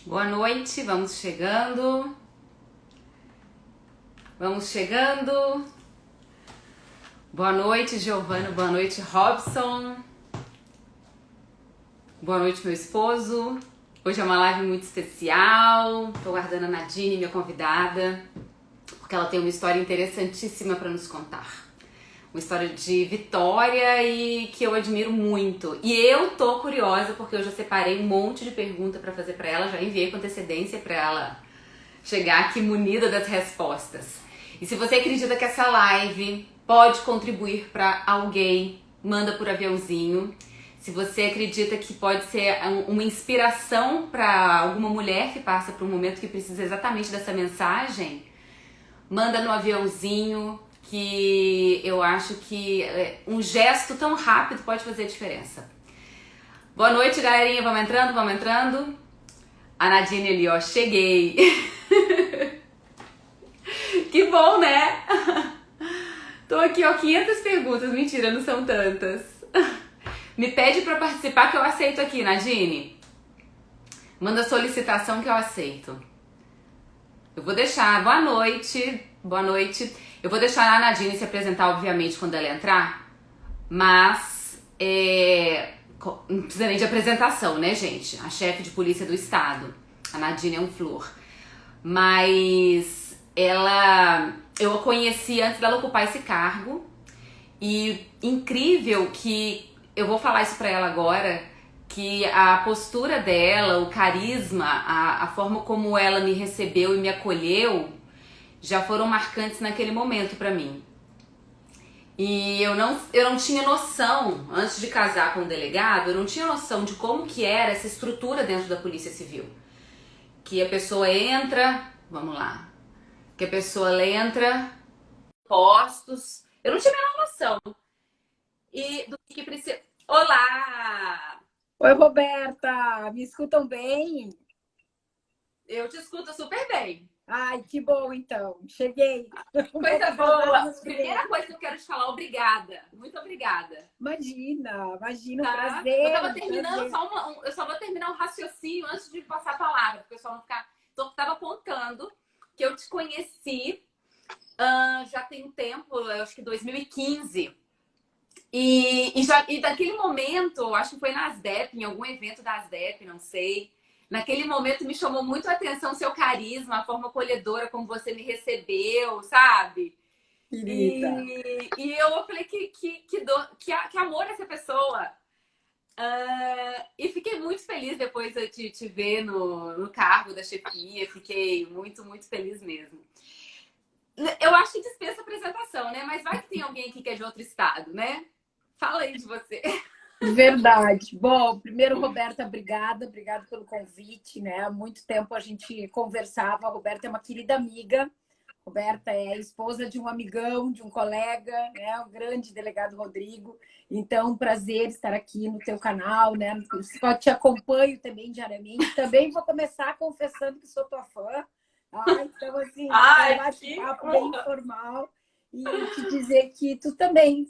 Boa noite, vamos chegando. Vamos chegando. Boa noite, Giovana. Boa noite, Robson. Boa noite, meu esposo. Hoje é uma live muito especial. Tô guardando a Nadine, minha convidada, porque ela tem uma história interessantíssima para nos contar. Uma história de vitória e que eu admiro muito. E eu tô curiosa porque eu já separei um monte de perguntas para fazer para ela, já enviei com antecedência para ela chegar aqui munida das respostas. E se você acredita que essa live pode contribuir para alguém, manda por aviãozinho. Se você acredita que pode ser uma inspiração para alguma mulher que passa por um momento que precisa exatamente dessa mensagem, manda no aviãozinho, que eu acho que um gesto tão rápido pode fazer a diferença. Boa noite, galerinha. Vamos entrando, vamos entrando. A Nadine ali, ó. Cheguei. Que bom, né? Tô aqui, ó, 500 perguntas. Mentira, não são tantas. Me pede pra participar que eu aceito aqui, Nadine. Manda solicitação que eu aceito. Eu vou deixar. Boa noite. Boa noite. Eu vou deixar a Nadine se apresentar, obviamente, quando ela entrar. Mas não precisa nem de apresentação, né, gente? A chefe de polícia do estado. A Nadine é um flor. Mas eu a conheci antes dela ocupar esse cargo. E incrível que, eu vou falar isso pra ela agora, que a postura dela, o carisma, a forma como ela me recebeu e me acolheu, já foram marcantes naquele momento pra mim. E eu não tinha noção, antes de casar com o delegado, eu não tinha noção de como que era essa estrutura dentro da Polícia Civil. Que a pessoa entra, vamos lá, que a pessoa entra, postos, eu não tinha a menor noção. E do que precisa... Olá! Oi, Roberta, me escutam bem? Eu te escuto super bem. Ai, que bom, então. Cheguei. Um pouco Coisa atrasada, boa. mas cheguei. Primeira coisa que eu quero te falar, obrigada. Muito obrigada. Imagina, um Tá? Eu prazer, tava um terminando prazer. eu só vou terminar o raciocínio antes de passar a palavra, porque o pessoal não ficar. Então, eu tava contando que eu te conheci já tem um tempo, eu acho que 2015. E daquele momento, acho que foi na ASDEP, em algum evento da ASDEP, não sei. Naquele momento me chamou muito a atenção seu carisma, a forma acolhedora como você me recebeu, sabe? Querida. E eu falei que amor essa pessoa. E fiquei muito feliz depois de te ver no cargo da chefia. Fiquei muito, muito feliz mesmo. Eu acho que dispensa apresentação, né? Mas vai que tem alguém aqui que é de outro estado, né? Fala aí de você. Verdade. Bom, primeiro, Roberta, obrigada pelo convite, né? Há muito tempo a gente conversava. A Roberta é uma querida amiga. Roberta é esposa de um amigão, de um colega, né? O grande delegado Rodrigo. Então, um prazer estar aqui no teu canal, né? Só te acompanho também diariamente. Também vou começar confessando que sou tua fã. Ah, então, assim, um Ai, que bate-papo bem honra! informal. E te dizer que tu também,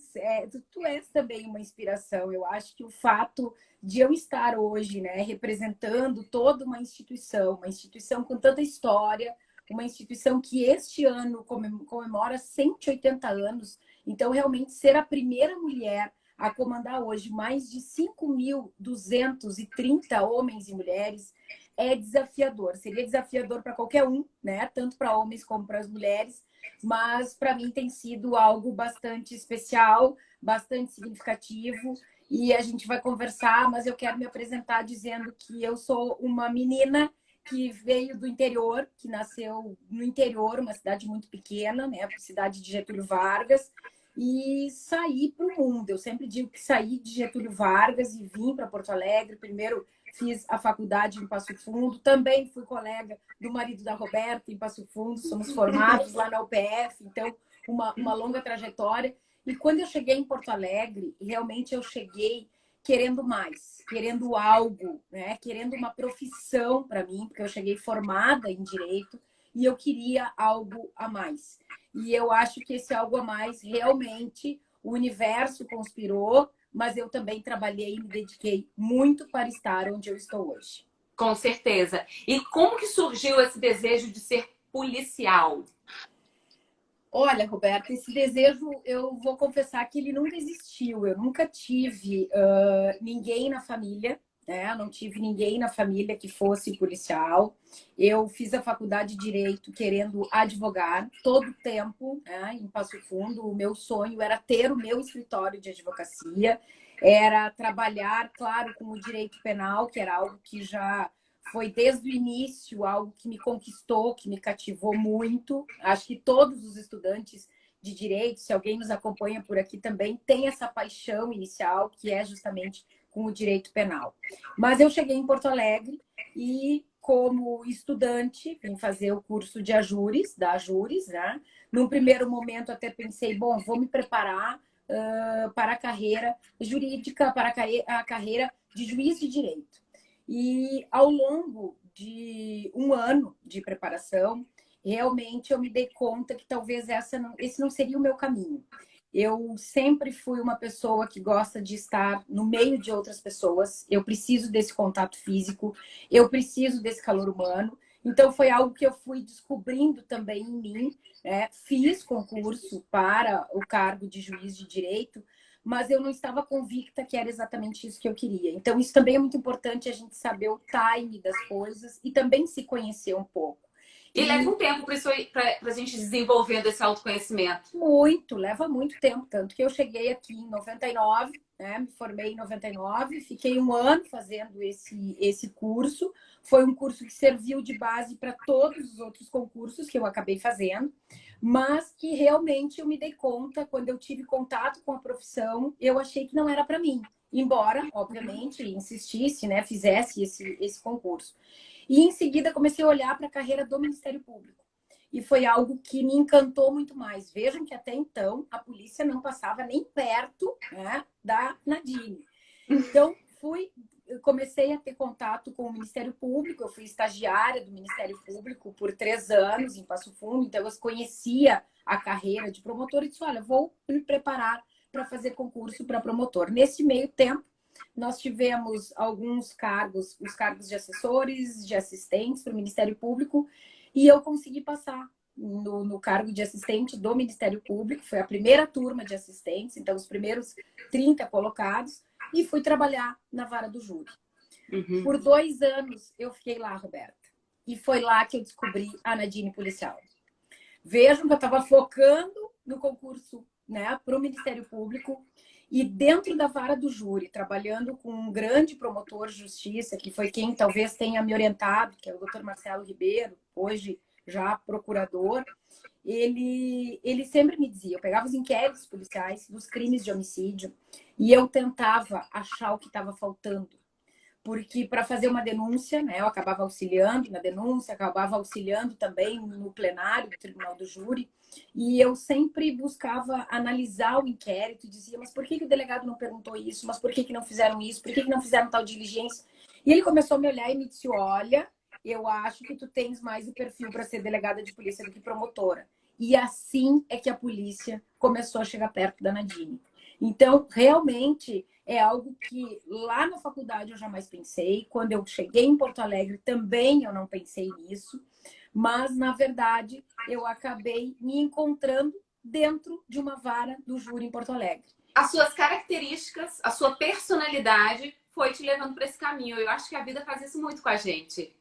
tu és também uma inspiração. Eu acho que o fato de eu estar hoje, né, representando toda uma instituição com tanta história, uma instituição que este ano comemora 180 anos, então realmente ser a primeira mulher a comandar hoje mais de 5.230 homens e mulheres é desafiador. Seria desafiador para qualquer um, né? Tanto para homens como para as mulheres, mas para mim tem sido algo bastante especial, bastante significativo. E a gente vai conversar, mas eu quero me apresentar dizendo que eu sou uma menina que veio do interior, que nasceu no interior, uma cidade muito pequena, né? Cidade de Getúlio Vargas, e saí para o mundo. Eu sempre digo que saí de Getúlio Vargas e vim para Porto Alegre. Primeiro fiz a faculdade em Passo Fundo, também fui colega do marido da Roberta em Passo Fundo, somos formados lá na UPF, então uma longa trajetória. E quando eu cheguei em Porto Alegre, realmente eu cheguei querendo mais, querendo algo, né? Querendo uma profissão para mim, porque eu cheguei formada em direito e eu queria algo a mais. E eu acho que esse algo a mais realmente o universo conspirou, mas eu também trabalhei e me dediquei muito para estar onde eu estou hoje. Com certeza. E como que surgiu esse desejo de ser policial? Olha, Roberta, esse desejo, eu vou confessar que ele nunca existiu. Eu nunca tive ninguém na família, né? Eu não tive ninguém na família que fosse policial. Eu fiz a faculdade de Direito querendo advogar todo o tempo, né, em Passo Fundo. O meu sonho era ter o meu escritório de advocacia, era trabalhar, claro, com o direito penal, que era algo que já foi desde o início algo que me conquistou, que me cativou muito. Acho que todos os estudantes de direito, se alguém nos acompanha por aqui também, tem essa paixão inicial, que é justamente com o direito penal. Mas eu cheguei em Porto Alegre e, como estudante, vim fazer o curso de Ajures, da Ajures, né? Num primeiro momento até pensei, bom, vou me preparar para a carreira jurídica, para a carreira de juiz de direito. E ao longo de um ano de preparação, realmente eu me dei conta que talvez esse não seria o meu caminho. Eu sempre fui uma pessoa que gosta de estar no meio de outras pessoas. Eu preciso desse contato físico, eu preciso desse calor humano. Então foi algo que eu fui descobrindo também em mim, né? Fiz concurso para o cargo de juiz de direito, mas eu não estava convicta que era exatamente isso que eu queria. Então, isso também é muito importante, a gente saber o time das coisas e também se conhecer um pouco. E leva um tempo para a gente desenvolvendo esse autoconhecimento. Muito, leva muito tempo. Tanto que eu cheguei aqui em 99, né? Me formei em 99, fiquei um ano fazendo esse curso. Foi um curso que serviu de base para todos os outros concursos que eu acabei fazendo, mas que realmente eu me dei conta, quando eu tive contato com a profissão, eu achei que não era para mim. Embora, obviamente, insistisse, né? Fizesse esse concurso. E em seguida comecei a olhar para a carreira do Ministério Público. E foi algo que me encantou muito mais. Vejam que até então a polícia não passava nem perto, né, da Nadine. Então, comecei a ter contato com o Ministério Público. Eu fui estagiária do Ministério Público por 3 anos em Passo Fundo. Então, eu conhecia a carreira de promotor e disse, olha, vou me preparar para fazer concurso para promotor. Nesse meio tempo, nós tivemos alguns cargos, os cargos de assessores, de assistentes para o Ministério Público, e eu consegui passar no cargo de assistente do Ministério Público. Foi a primeira turma de assistentes, então os primeiros 30 colocados, e fui trabalhar na vara do júri. Uhum. Por 2 anos eu fiquei lá, Roberta, e foi lá que eu descobri a Nadine policial. Vejam que eu estava focando no concurso, né, para o Ministério Público, e dentro da vara do júri, trabalhando com um grande promotor de justiça, que foi quem talvez tenha me orientado, que é o Dr. Marcelo Ribeiro, hoje já procurador. Ele sempre me dizia, eu pegava os inquéritos policiais dos crimes de homicídio e eu tentava achar o que estava faltando. Porque para fazer uma denúncia, né, eu acabava auxiliando na denúncia, acabava auxiliando também no plenário do Tribunal do Júri, e eu sempre buscava analisar o inquérito e dizia, mas por que o delegado não perguntou isso? Mas por que não fizeram isso? Por que não fizeram tal diligência? E ele começou a me olhar e me disse, olha, eu acho que tu tens mais o perfil para ser delegada de polícia do que promotora. E assim é que a polícia começou a chegar perto da Nadine. Então, realmente, é algo que lá na faculdade eu jamais pensei. Quando eu cheguei em Porto Alegre também eu não pensei nisso. Mas, na verdade, eu acabei me encontrando dentro de uma vara do júri em Porto Alegre. As suas características, a sua personalidade foi te levando para esse caminho. Eu acho que a vida faz isso muito com a gente,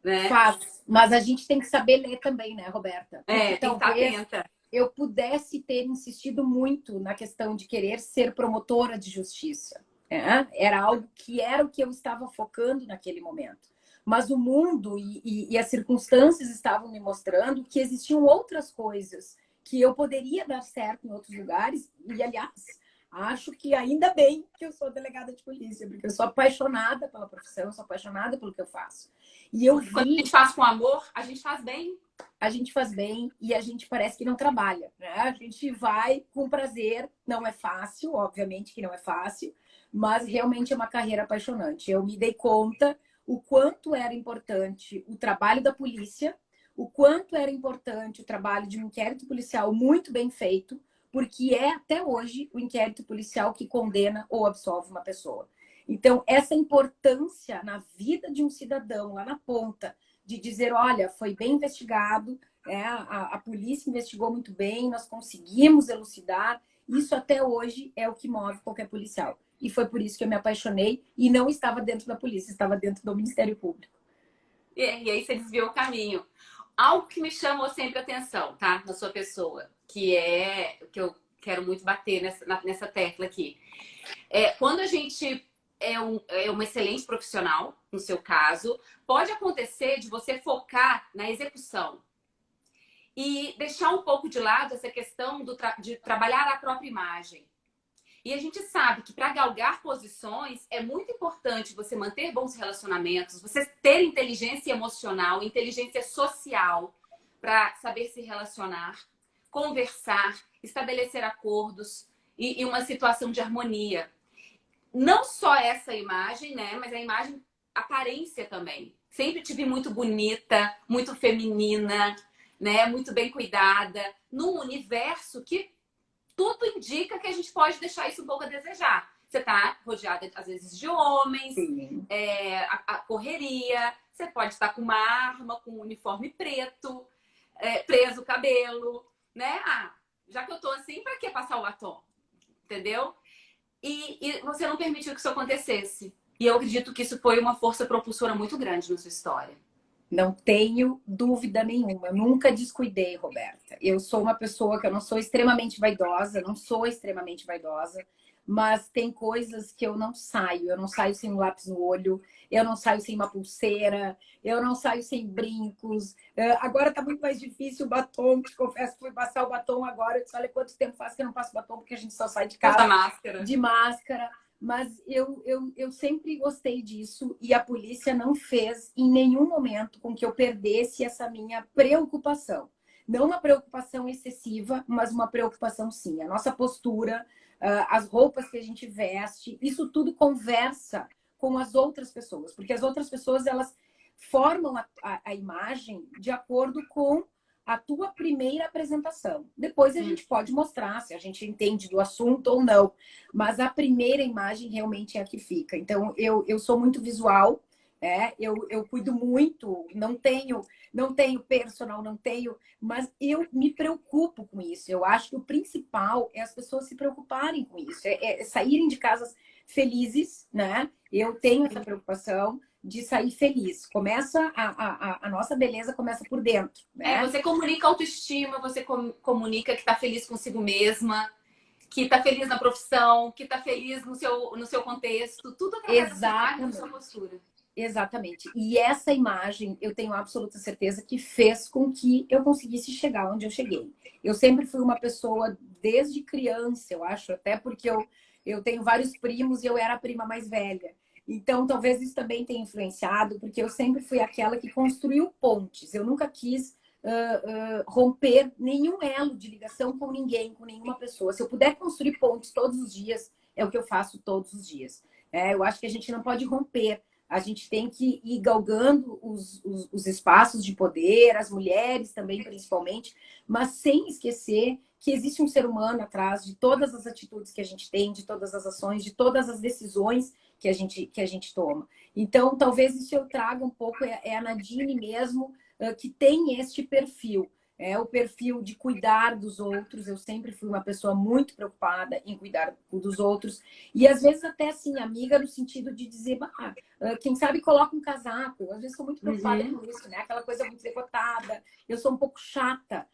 né? Faz, mas a gente tem que saber ler também, né, Roberta? Porque tem que estar atenta. Eu pudesse ter insistido muito na questão de querer ser promotora de justiça. Era algo que era o que eu estava focando naquele momento. Mas o mundo e as circunstâncias estavam me mostrando que existiam outras coisas que eu poderia dar certo em outros lugares. E, aliás, acho que ainda bem que eu sou delegada de polícia, porque eu sou apaixonada pela profissão, eu sou apaixonada pelo que eu faço. E eu vi... Quando a gente faz com amor, a gente faz bem. A gente faz bem e a gente parece que não trabalha, né? A gente vai com prazer, não é fácil, obviamente que não é fácil, mas realmente é uma carreira apaixonante. Eu me dei conta o quanto era importante o trabalho da polícia, o quanto era importante o trabalho de um inquérito policial muito bem feito, porque é até hoje o inquérito policial que condena ou absolve uma pessoa. Então, essa importância na vida de um cidadão, lá na ponta, de dizer, olha, foi bem investigado, a polícia investigou muito bem, nós conseguimos elucidar, isso até hoje é o que move qualquer policial. E foi por isso que eu me apaixonei e não estava dentro da polícia, estava dentro do Ministério Público. E aí você desviou o caminho. Algo que me chamou sempre a atenção, tá? Na sua pessoa, que é que eu quero muito bater nessa tecla aqui. Quando a gente é um excelente profissional, no seu caso, pode acontecer de você focar na execução e deixar um pouco de lado essa questão de trabalhar a própria imagem. E a gente sabe que para galgar posições é muito importante você manter bons relacionamentos, você ter inteligência emocional, inteligência social para saber se relacionar, conversar, estabelecer acordos e uma situação de harmonia. Não só essa imagem, né? Mas a imagem, aparência também. Sempre tive muito bonita, muito feminina, né? Muito bem cuidada, num universo que tudo indica que a gente pode deixar isso um pouco a desejar. Você tá rodeada, às vezes, de homens, a correria, você pode estar com uma arma, com um uniforme preto, preso o cabelo, né? Já que eu tô assim, pra que passar o batom? Entendeu? E você não permitiu que isso acontecesse. E eu acredito que isso foi uma força propulsora muito grande na sua história. Não tenho dúvida nenhuma. Eu nunca descuidei, Roberta. Eu sou uma pessoa que eu não sou extremamente vaidosa, não sou extremamente vaidosa, mas tem coisas que eu não saio. Eu não saio sem um lápis no olho, eu não saio sem uma pulseira, eu não saio sem brincos. Agora tá muito mais difícil o batom. Te confesso que fui passar o batom agora. Eu disse, olha quanto tempo faz que eu não passo batom, porque a gente só sai de casa de máscara. Mas eu sempre gostei disso e a polícia não fez em nenhum momento com que eu perdesse essa minha preocupação. Não uma preocupação excessiva, mas uma preocupação sim. A nossa postura, as roupas que a gente veste, isso tudo conversa com as outras pessoas. Porque as outras pessoas, elas formam a imagem de acordo com a tua primeira apresentação. Depois a gente pode mostrar se a gente entende do assunto ou não. Mas a primeira imagem realmente é a que fica. Então, eu sou muito visual, eu cuido muito, não tenho personal, não tenho, mas eu me preocupo com isso. Eu acho que o principal é as pessoas se preocuparem com isso, saírem de casas felizes, né? Eu tenho essa preocupação de sair feliz. Começa a nossa beleza começa por dentro, né? Você comunica autoestima, você comunica que tá feliz consigo mesma, que tá feliz na profissão, que tá feliz no seu contexto, tudo através da sua imagem, da sua postura. Exatamente. E essa imagem, eu tenho absoluta certeza que fez com que eu conseguisse chegar onde eu cheguei. Eu sempre fui uma pessoa, desde criança, eu acho, até porque eu tenho vários primos e eu era a prima mais velha. Então, talvez isso também tenha influenciado, porque eu sempre fui aquela que construiu pontes. Eu nunca quis romper nenhum elo de ligação com ninguém, com nenhuma pessoa. Se eu puder construir pontes todos os dias, é o que eu faço todos os dias. Eu acho que a gente não pode romper. A gente tem que ir galgando os espaços de poder, as mulheres também, principalmente, mas sem esquecer que existe um ser humano atrás de todas as atitudes que a gente tem, de todas as ações, de todas as decisões que a gente toma. Então, talvez isso eu traga um pouco, a Nadine mesmo, que tem este perfil. O perfil de cuidar dos outros. Eu sempre fui uma pessoa muito preocupada em cuidar dos outros. E às vezes até assim, amiga, no sentido de dizer, quem sabe coloca um casaco. Eu, às vezes sou muito preocupada com isso, né? Aquela coisa muito decotada. Eu sou um pouco chata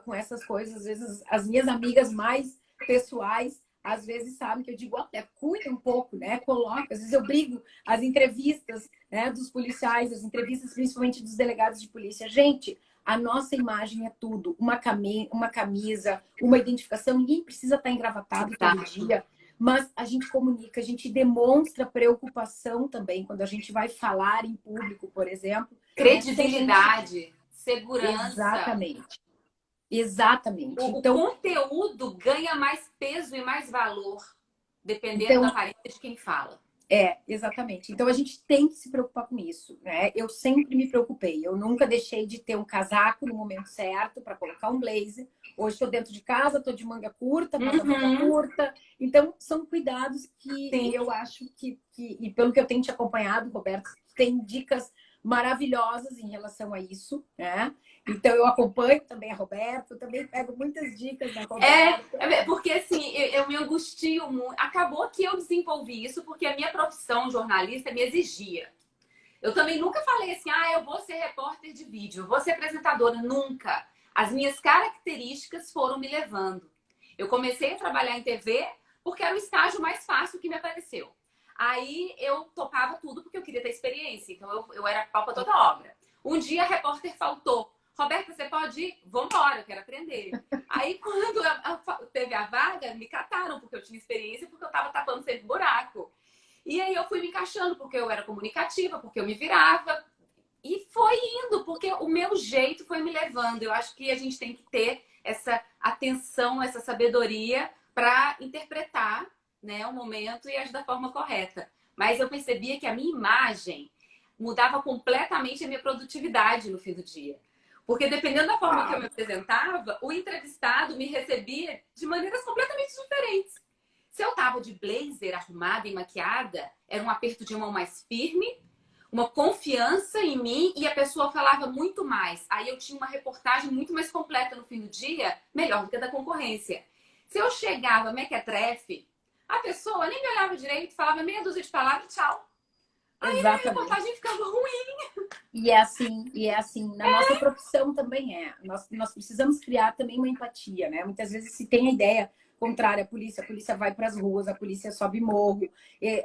com essas coisas. Às vezes as minhas amigas mais pessoais, às vezes sabem que eu digo, cuida um pouco, né? Coloca. Às vezes eu brigo as entrevistas, né, dos policiais, as entrevistas principalmente dos delegados de polícia. Gente, a nossa imagem é tudo. Uma camisa, uma identificação. Ninguém precisa estar engravatado todo dia. Mas a gente comunica, a gente demonstra preocupação também quando a gente vai falar em público, por exemplo. Credibilidade, segurança. Exatamente. Exatamente. O conteúdo ganha mais peso e mais valor, dependendo da aparência de quem fala. Exatamente. Então a gente tem que se preocupar com isso, né? Eu sempre me preocupei. Eu nunca deixei de ter um casaco no momento certo para colocar um blazer. Hoje estou dentro de casa, estou de manga curta, mas a manga Uhum, curta. Então são cuidados que sim. eu acho e pelo que eu tenho te acompanhado, Roberto, tem dicas maravilhosas em relação a isso, né? Então eu acompanho também a Roberta, eu também pego muitas dicas da Roberta. Porque assim, eu me angustio muito. Acabou que eu desenvolvi isso porque a minha profissão jornalista me exigia. Eu também nunca falei assim, eu vou ser repórter de vídeo, eu vou ser apresentadora. Nunca. As minhas características foram me levando. Eu comecei a trabalhar em TV porque era o estágio mais fácil que me apareceu. Aí eu topava tudo porque eu queria ter experiência. Então eu era pau pra toda obra. Um dia a repórter faltou. Roberta, você pode ir? Vambora, eu quero aprender. Aí quando teve a vaga, me cataram porque eu tinha experiência, porque eu tava tapando sempre buraco. E aí eu fui me encaixando, porque eu era comunicativa, porque eu me virava. E foi indo, porque o meu jeito foi me levando. Eu acho que a gente tem que ter essa atenção, essa sabedoria para interpretar, né, o momento e agir da forma correta. Mas eu percebia que a minha imagem mudava completamente a minha produtividade no fim do dia. Porque dependendo da forma que eu me apresentava, o entrevistado me recebia de maneiras completamente diferentes. Se eu tava de blazer, arrumada e maquiada, era um aperto de mão mais firme, uma confiança em mim e a pessoa falava muito mais. Aí eu tinha uma reportagem muito mais completa no fim do dia, melhor do que a da concorrência. Se eu chegava mequetrefe, a pessoa nem me olhava direito, falava meia dúzia de palavras, tchau. Aí a minha Exatamente. reportagem ficava ruim. E é assim, na nossa profissão também é. Nós precisamos criar também uma empatia, né? Muitas vezes se tem a ideia contrária a polícia vai para as ruas, a polícia sobe morro,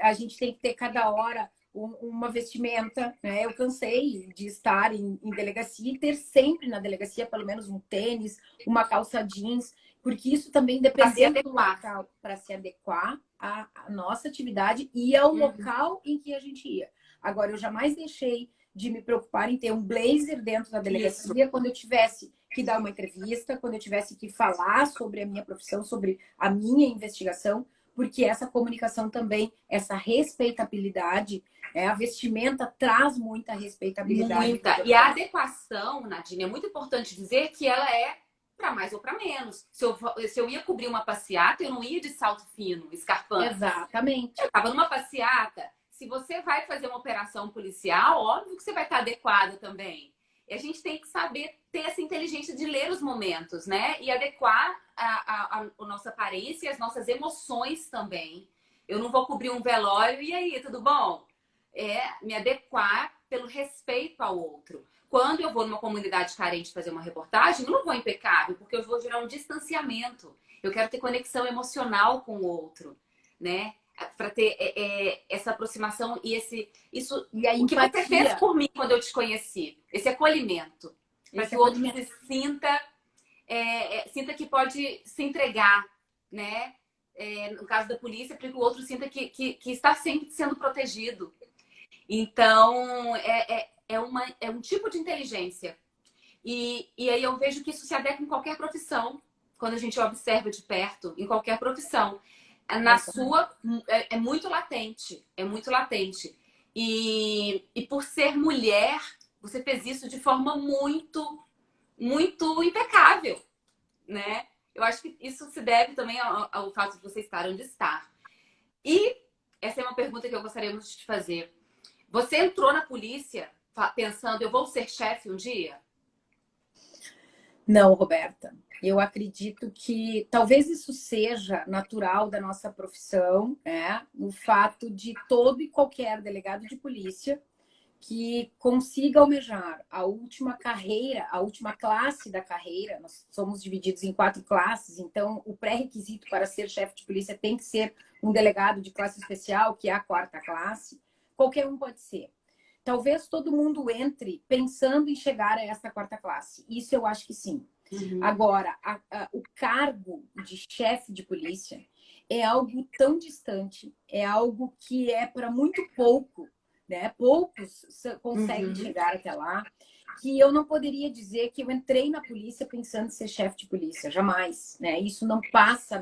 a gente tem que ter cada hora uma vestimenta, né? Eu cansei de estar em delegacia e ter sempre na delegacia pelo menos um tênis, uma calça jeans, porque isso também, Pra se dependendo do adequar. local, para se adequar à nossa atividade e ao Uhum. local em que a gente ia. Agora, eu jamais deixei de me preocupar em ter um blazer dentro da Isso. delegacia quando eu tivesse que dar uma entrevista, quando eu tivesse que falar sobre a minha profissão, sobre a minha investigação, porque essa comunicação também, essa respeitabilidade, a vestimenta traz muita respeitabilidade para o Muita. E a profissional. adequação, Nadine, é muito importante dizer que ela é para mais ou para menos. Se eu ia cobrir uma passeata, eu não ia de salto fino, escarpante. Eu Exatamente. estava numa passeata. Se você vai fazer uma operação policial, óbvio que você vai estar adequada também. E a gente tem que saber ter essa inteligência de ler os momentos, né? E adequar a nossa aparência e as nossas emoções também. Eu não vou cobrir um velório, e aí, tudo bom? Me adequar pelo respeito ao outro. Quando eu vou numa comunidade carente fazer uma reportagem, eu não vou impecável, porque eu vou gerar um distanciamento. Eu quero ter conexão emocional com o outro, né? Para ter essa aproximação e isso, E a o que você fez empatia, por mim quando eu te conheci, esse acolhimento, para esse que o outro acolhimento. se sinta que pode se entregar, né? No caso da polícia, para que o outro sinta que está sempre sendo protegido. Então, é um tipo de inteligência. E aí eu vejo que isso se adequa em qualquer profissão, quando a gente observa de perto, em qualquer profissão. Na Exatamente. sua, é muito latente, é muito latente. E por ser mulher, você fez isso de forma muito, muito impecável, né? Eu acho que isso se deve também ao fato de você estar onde está. E essa é uma pergunta que eu gostaria muito de te fazer. Você entrou na polícia pensando, eu vou ser chefe um dia? Não, Roberta. Eu acredito que talvez isso seja natural da nossa profissão, né? O fato de todo e qualquer delegado de polícia que consiga almejar a última carreira, a última classe da carreira. Nós somos divididos em 4 classes, então o pré-requisito para ser chefe de polícia tem que ser um delegado de classe especial, que é a 4ª classe. Qualquer um pode ser. Talvez todo mundo entre pensando em chegar a essa 4ª classe. Isso eu acho que sim. Uhum. Agora, o cargo de chefe de polícia é algo tão distante, é algo que é para muito pouco, né? Poucos conseguem Uhum. chegar até lá. que eu não poderia dizer que eu entrei na polícia pensando em ser chefe de polícia, jamais, né? Isso não passa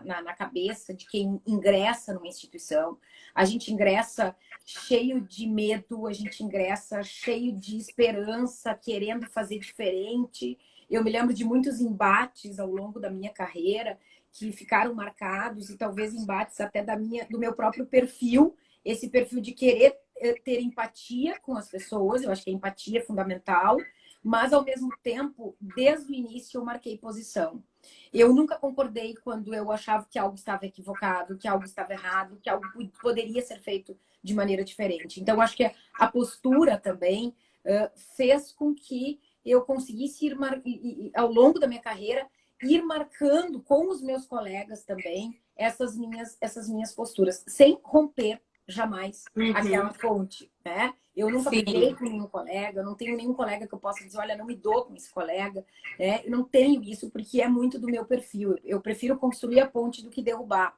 na cabeça de quem ingressa numa instituição. A gente ingressa cheio de medo, a gente ingressa cheio de esperança, querendo fazer diferente. Eu me lembro de muitos embates ao longo da minha carreira que ficaram marcados, e talvez embates até do meu próprio perfil, esse perfil de querer ter empatia com as pessoas. Eu acho que a empatia é fundamental, mas ao mesmo tempo, desde o início eu marquei posição. Eu nunca concordei quando eu achava que algo estava equivocado, que algo estava errado, que algo poderia ser feito de maneira diferente. Então, eu acho que a postura também fez com que eu conseguisse ir, ao longo da minha carreira, ir marcando com os meus colegas também essas minhas posturas, sem romper jamais aquela ponte, né? Eu nunca briguei com nenhum colega, eu não tenho nenhum colega que eu possa dizer, olha, não me dou com esse colega, né? Eu não tenho isso porque é muito do meu perfil. Eu prefiro construir a ponte do que derrubar.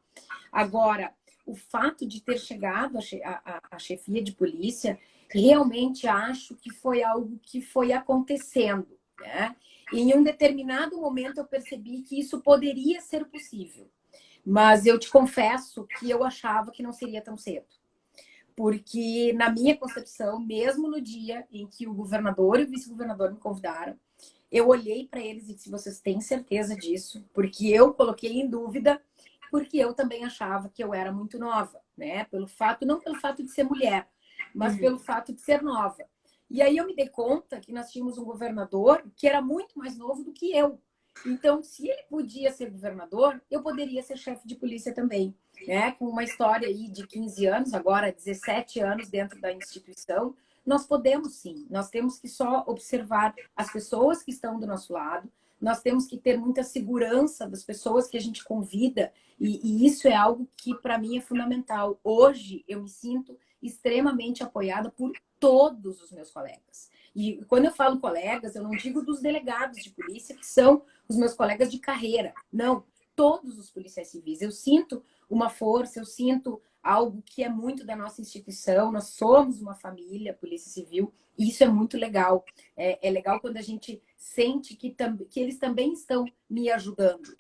Agora, o fato de ter chegado à chefia de polícia, realmente acho que foi algo que foi acontecendo, né? E em um determinado momento eu percebi que isso poderia ser possível. Mas eu te confesso que eu achava que não seria tão cedo. Porque, na minha concepção, mesmo no dia em que o governador e o vice-governador me convidaram, eu olhei para eles e disse, vocês têm certeza disso? Porque eu coloquei em dúvida, porque eu também achava que eu era muito nova, né? Não pelo fato de ser mulher, mas pelo fato de ser nova. E aí eu me dei conta que nós tínhamos um governador que era muito mais novo do que eu. Então, se ele podia ser governador, eu poderia ser chefe de polícia também, né? Com uma história aí de 15 anos, agora 17 anos dentro da instituição, nós podemos sim. Nós temos que só observar as pessoas que estão do nosso lado, nós temos que ter muita segurança das pessoas que a gente convida, e isso é algo que para mim é fundamental. Hoje eu me sinto extremamente apoiada por todos os meus colegas. E quando eu falo colegas, eu não digo dos delegados de polícia, que são os meus colegas de carreira. Não, todos os policiais civis. Eu sinto uma força, eu sinto algo que é muito da nossa instituição. Nós somos uma família, Polícia Civil, e isso é muito legal. É legal quando a gente sente que eles também estão me ajudando.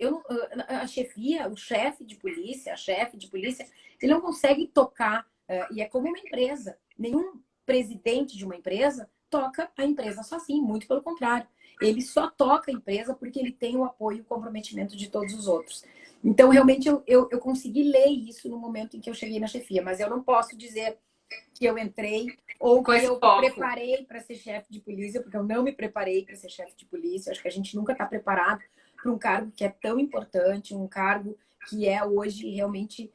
A chefia, o chefe de polícia, a chefe de polícia, ele não consegue tocar, e é como uma empresa. Nenhum presidente de uma empresa toca a empresa sozinho, muito pelo contrário. Ele só toca a empresa porque ele tem o apoio e o comprometimento de todos os outros. Então, realmente, eu consegui ler isso no momento em que eu cheguei na chefia, mas eu não posso dizer que eu entrei ou que eu preparei para ser chefe de polícia, porque eu não me preparei para ser chefe de polícia. Acho que a gente nunca está preparado para um cargo que é tão importante, um cargo que é hoje realmente...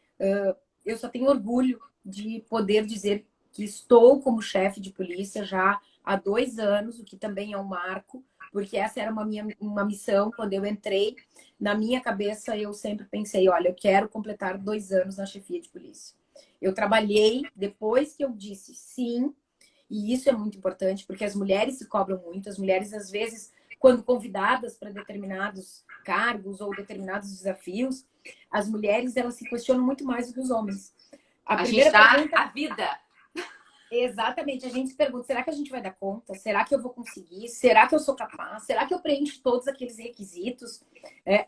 eu só tenho orgulho de poder dizer que estou como chefe de polícia já há 2 anos, o que também é um marco, porque essa era uma missão quando eu entrei. Na minha cabeça, eu sempre pensei, olha, eu quero completar 2 anos na chefia de polícia. Eu trabalhei depois que eu disse sim, e isso é muito importante, porque as mulheres se cobram muito, as mulheres, às vezes, quando convidadas para determinados cargos ou determinados desafios, as mulheres, elas se questionam muito mais do que os homens. A gente dá a vida. Exatamente, a gente se pergunta, será que a gente vai dar conta? Será que eu vou conseguir? Será que eu sou capaz? Será que eu preencho todos aqueles requisitos?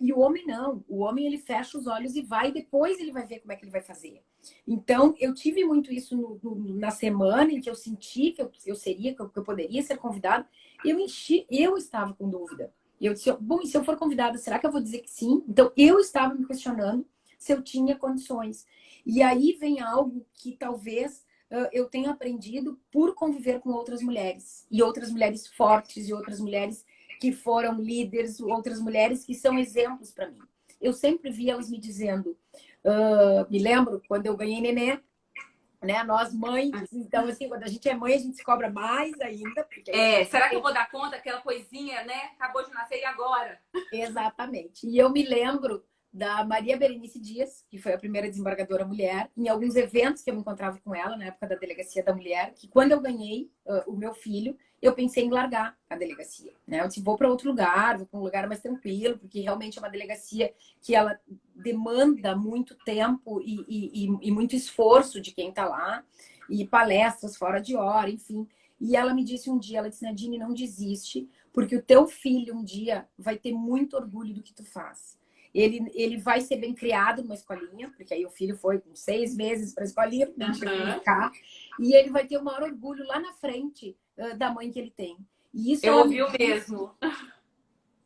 E o homem não, o homem ele fecha os olhos e vai, e depois ele vai ver como é que ele vai fazer. Então, eu tive muito isso na semana em que eu senti que eu seria, que eu poderia ser convidada, eu estava com dúvida. Eu disse, bom, e se eu for convidada, será que eu vou dizer que sim? Então, eu estava me questionando se eu tinha condições. E aí vem algo que talvez eu tenho aprendido por conviver com outras mulheres. E outras mulheres fortes, e outras mulheres que foram líderes, outras mulheres que são exemplos para mim. Eu sempre vi elas me dizendo, me lembro quando eu ganhei neném, né? Nós mães, então assim, quando a gente é mãe, a gente se cobra mais ainda. Será que eu vou dar conta daquela coisinha, né? Acabou de nascer e agora? Exatamente. E eu me lembro da Maria Berenice Dias, que foi a primeira desembargadora mulher, em alguns eventos que eu me encontrava com ela, na época da Delegacia da Mulher, que quando eu ganhei o meu filho, eu pensei em largar a delegacia, né? Eu disse, vou para outro lugar, vou para um lugar mais tranquilo, porque realmente é uma delegacia que ela demanda muito tempo e muito esforço de quem está lá, e palestras fora de hora, enfim. E ela me disse um dia, ela disse, Nadine, não desiste, porque o teu filho um dia vai ter muito orgulho do que tu faz. Ele vai ser bem criado numa escolinha, porque aí o filho foi com 6 meses para a escolinha, porque não tinha que ficar, e ele vai ter o maior orgulho lá na frente da mãe que ele tem. E isso Eu ela ouvi o mesmo.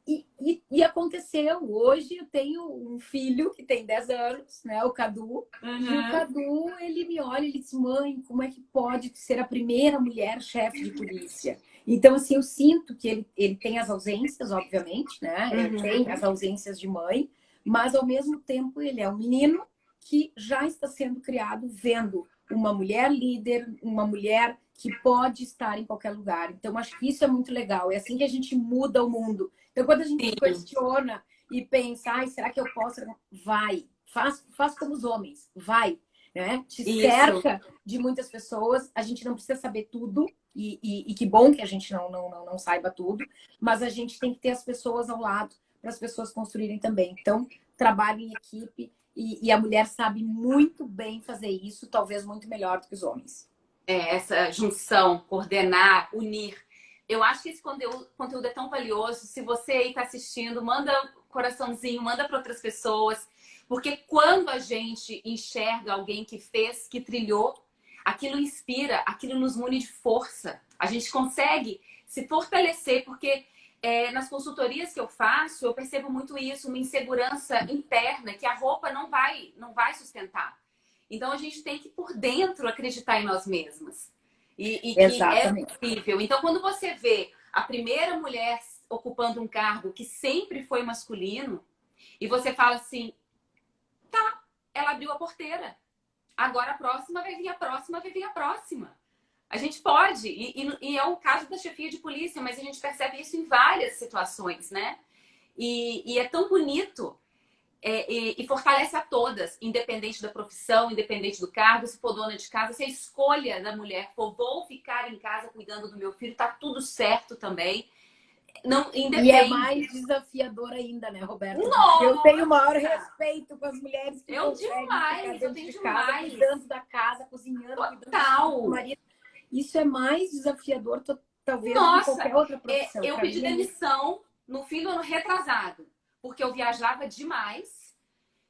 E aconteceu. Hoje eu tenho um filho que tem 10 anos, né? O Cadu. E o Cadu, ele me olha e ele diz, mãe, como é que pode ser a primeira mulher chefe de polícia? Então, assim, eu sinto que ele tem as ausências, obviamente, né? Ele tem as ausências de mãe, mas ao mesmo tempo ele é um menino que já está sendo criado vendo uma mulher líder, uma mulher que pode estar em qualquer lugar. Então, acho que isso é muito legal. É assim que a gente muda o mundo. Então, quando a gente se questiona e pensa, ai, será que eu posso? Vai, faz como os homens, vai, né? Te cerca de muitas pessoas, a gente não precisa saber tudo, e que bom que a gente não saiba tudo, mas a gente tem que ter as pessoas ao lado para as pessoas construírem também. Então, trabalho em equipe, e a mulher sabe muito bem fazer isso, talvez muito melhor do que os homens. Essa junção, coordenar, unir. Eu acho que esse conteúdo é tão valioso. Se você aí está assistindo, manda coraçãozinho, manda para outras pessoas. Porque quando a gente enxerga alguém que fez, que trilhou, aquilo inspira, aquilo nos mune de força. A gente consegue se fortalecer, porque nas consultorias que eu faço, eu percebo muito isso, uma insegurança interna, que a roupa não vai sustentar. Então a gente tem que, por dentro, acreditar em nós mesmas. E que é possível. Então, quando você vê a primeira mulher ocupando um cargo que sempre foi masculino, e você fala assim, tá, ela abriu a porteira. Agora a próxima vai vir a próxima, vai vir a próxima. A gente pode, e é o caso da chefia de polícia, mas a gente percebe isso em várias situações, né? E é tão bonito. E fortalece a todas, independente da profissão, independente do cargo, se for dona de casa, se a escolha da mulher for vou ficar em casa cuidando do meu filho, tá tudo certo também. Não, independe. E é mais desafiador ainda, né, Roberta? Nossa! Eu tenho o maior respeito com as mulheres que conseguem demais, ficar dentro de casa, demais. cuidando da casa, cozinhando, cuidando do marido. Isso é mais desafiador, talvez, do que qualquer outra profissão. Eu pedi demissão no fim do ano retrasado, porque eu viajava demais.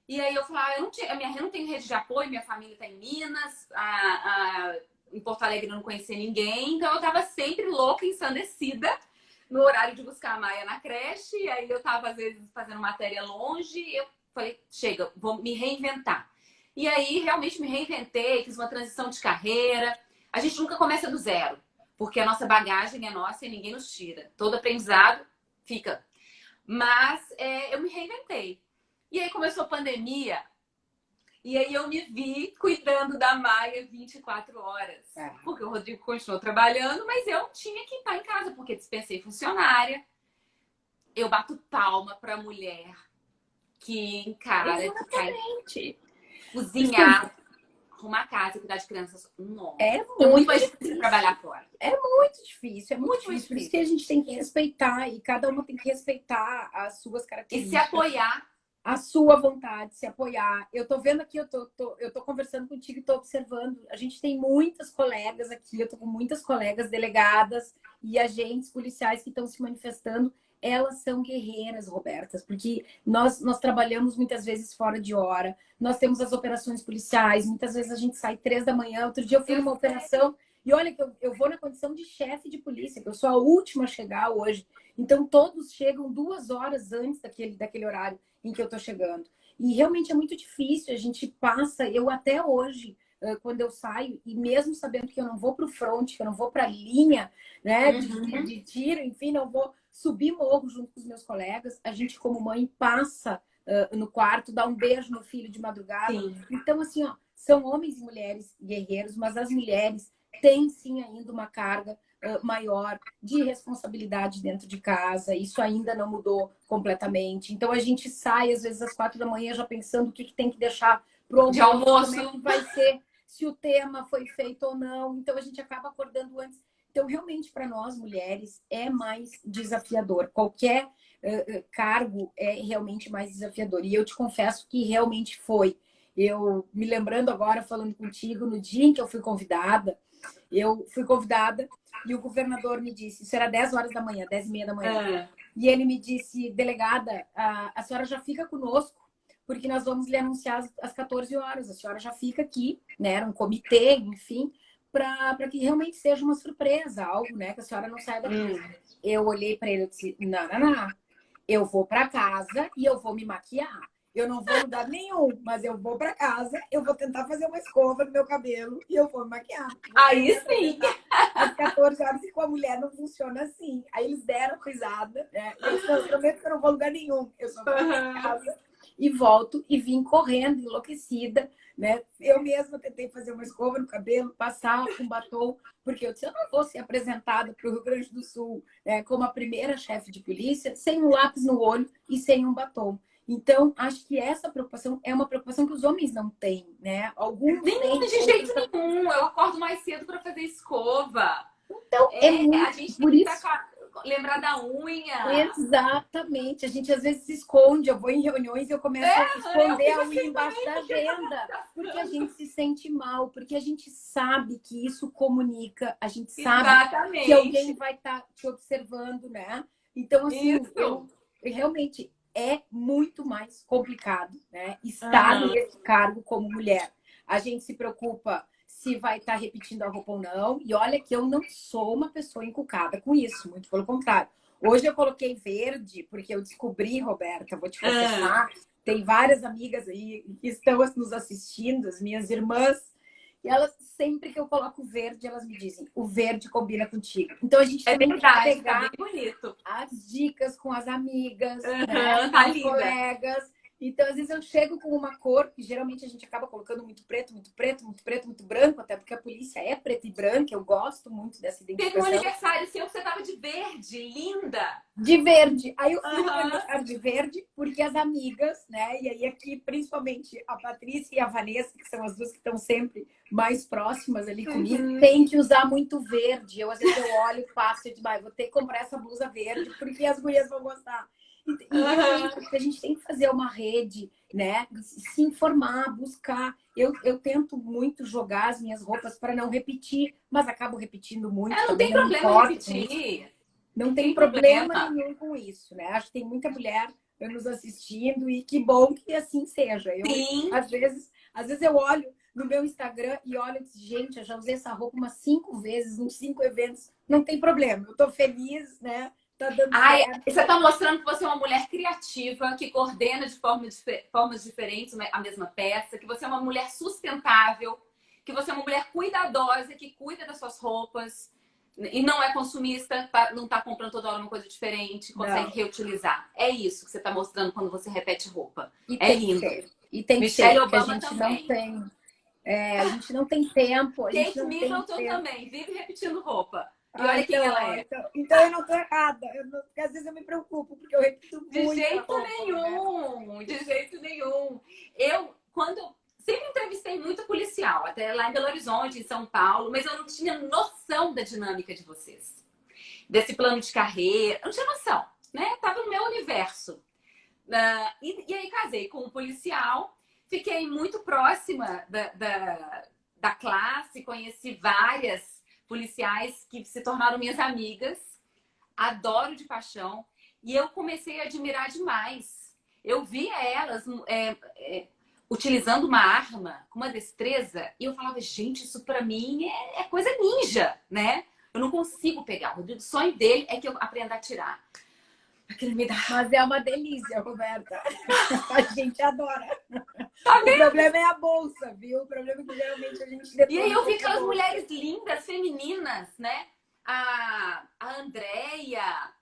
E aí eu falei, eu não tenho rede de apoio, minha família está em Minas, em Porto Alegre eu não conhecia ninguém, então eu estava sempre louca, ensandecida, no horário de buscar a Maia na creche, e aí eu estava, às vezes, fazendo matéria longe, e eu falei, chega, vou me reinventar. E aí, realmente me reinventei, fiz uma transição de carreira. A gente nunca começa do zero, porque a nossa bagagem é nossa e ninguém nos tira. Todo aprendizado fica. Mas eu me reinventei. E aí começou a pandemia, e aí eu me vi cuidando da Maia 24 horas. Porque o Rodrigo continuou trabalhando, mas eu tinha que estar em casa, porque dispensei funcionária. Eu bato palma pra mulher que encara, que vai cozinhar, arrumar a casa, cuidar de crianças. Nossa, é muito mais difícil trabalhar fora. É muito difícil, é muito difícil. Por isso que a gente tem que respeitar, e cada uma tem que respeitar as suas características. E se apoiar. A sua vontade, se apoiar. Eu tô vendo aqui, eu tô conversando contigo e tô observando. A gente tem muitas colegas aqui, eu tô com muitas colegas delegadas e agentes policiais que estão se manifestando. Elas são guerreiras, Robertas, porque nós trabalhamos muitas vezes fora de hora, nós temos as operações policiais, muitas vezes a gente sai 3 da manhã. Outro dia eu fui numa operação, e olha que eu vou na condição de chefe de polícia, que eu sou a última a chegar hoje. Então todos chegam 2 horas antes daquele horário em que eu tô chegando. E realmente é muito difícil, a gente passa, eu até hoje, quando eu saio, e mesmo sabendo que eu não vou pro front, que eu não vou pra linha, né, de tiro, enfim, não vou subir morro junto com os meus colegas, a gente como mãe passa no quarto, dá um beijo no filho de madrugada. Sim. Então, assim, ó, são homens e mulheres guerreiros, mas as mulheres têm sim ainda uma carga maior de responsabilidade dentro de casa. Isso ainda não mudou completamente. Então a gente sai às vezes às 4 da manhã já pensando o que tem que deixar pro almoço, de almoço, como é que vai ser, se o tema foi feito ou não. Então a gente acaba acordando antes. Então realmente para nós mulheres é mais desafiador. Qualquer cargo é realmente mais desafiador. E eu te confesso que realmente foi. Eu me lembrando agora, falando contigo, no dia em que eu fui convidada, Eu fui convidada e o governador me disse, isso era 10 horas da manhã, 10h30 da manhã. E ele me disse, delegada, a senhora já fica conosco, porque nós vamos lhe anunciar às 14 horas. A senhora já fica aqui, né? Era um comitê, enfim, para que realmente seja uma surpresa, algo, né? Que a senhora não saia daqui. Eu olhei para ele e disse, não, não, não. Eu vou para casa e eu vou me maquiar. Eu não vou lugar nenhum, mas eu vou para casa, eu vou tentar fazer uma escova no meu cabelo e eu vou me maquiar. Aí sim! Às 14 horas e com a mulher não funciona assim. Aí eles deram risada, né? Eu prometo que eu não vou lugar nenhum. Eu só vou para casa e volto e vim correndo, enlouquecida, né? Eu mesma tentei fazer uma escova no cabelo, passar um batom, porque eu disse, eu não vou ser apresentada para o Rio Grande do Sul, né, como a primeira chefe de polícia, sem um lápis no olho e sem um batom. Então, acho que essa preocupação é uma preocupação que os homens não têm, né? Alguns têm. De jeito nenhum. Eu acordo mais cedo para fazer escova. Então, a gente tem que lembrar da unha. Exatamente. A gente às vezes se esconde. Eu vou em reuniões e eu começo a esconder a unha embaixo da agenda. Porque a gente se sente mal, porque a gente sabe que isso comunica, a gente sabe que alguém vai estar te observando, né? Então, assim, eu realmente é muito mais complicado, né? Estar nesse cargo como mulher. A gente se preocupa se vai estar repetindo a roupa ou não. E olha que eu não sou uma pessoa encucada com isso, muito pelo contrário. Hoje eu coloquei verde, porque eu descobri, Roberta, vou te confessar, tem várias amigas aí que estão nos assistindo, as minhas irmãs, e elas, sempre que eu coloco verde, elas me dizem, o verde combina contigo. Então a gente também tem que pegar as dicas com as amigas, né, com as colegas. Então, às vezes eu chego com uma cor, que geralmente a gente acaba colocando muito preto, muito preto, muito preto, muito branco, até porque a polícia é preta e branca, eu gosto muito dessa identificação. Teve um aniversário seu que você tava de verde, linda! De verde. Aí eu fui no aniversário de verde, porque as amigas, né, e aí aqui, principalmente a Patrícia e a Vanessa, que são as duas que estão sempre mais próximas ali comigo, tem que usar muito verde. Eu, às vezes, eu olho, passo e digo, vou ter que comprar essa blusa verde, porque as gurias vão gostar. E realmente, a gente tem que fazer uma rede, né? Se informar, buscar. Eu tento muito jogar as minhas roupas para não repetir, mas acabo repetindo muito. Não tem problema repetir. Não tem problema nenhum com isso, né? Acho que tem muita mulher nos assistindo e que bom que assim seja. Às vezes eu olho no meu Instagram e olho e digo, gente, eu já usei essa roupa umas 5 vezes, uns 5 eventos. Não tem problema, eu tô feliz, né? Tá dando certo. Você está mostrando que você é uma mulher criativa, que coordena de formas diferentes a mesma peça, que você é uma mulher sustentável, que você é uma mulher cuidadosa, que cuida das suas roupas e não é consumista, não está comprando toda hora uma coisa diferente, consegue reutilizar. É isso que você está mostrando quando você repete roupa. É lindo. E tem Michelle que Obama a gente também. não tem. A gente não tem tempo. Kate Middleton também, vive repetindo roupa. E olha então, quem ela é. Então eu não tô errada. Porque às vezes eu me preocupo, porque eu repito muito. De jeito nenhum, de jeito nenhum. Quando sempre entrevistei muito policial, até lá em Belo Horizonte, em São Paulo, mas eu não tinha noção da dinâmica de vocês. Desse plano de carreira, eu não tinha noção, né? Tava no meu universo. E aí casei com um policial, fiquei muito próxima da classe, conheci várias policiais que se tornaram minhas amigas, adoro de paixão, e eu comecei a admirar demais. Eu via elas utilizando uma arma com uma destreza, e eu falava, gente, isso pra mim é coisa ninja, né? Eu não consigo pegar. O sonho dele é que eu aprenda a atirar. Mas é uma delícia, Roberta. A gente adora. Tá o problema é a bolsa, viu? O problema é que geralmente a gente... E aí eu vi aquelas mulheres lindas, femininas, né? A Andréia,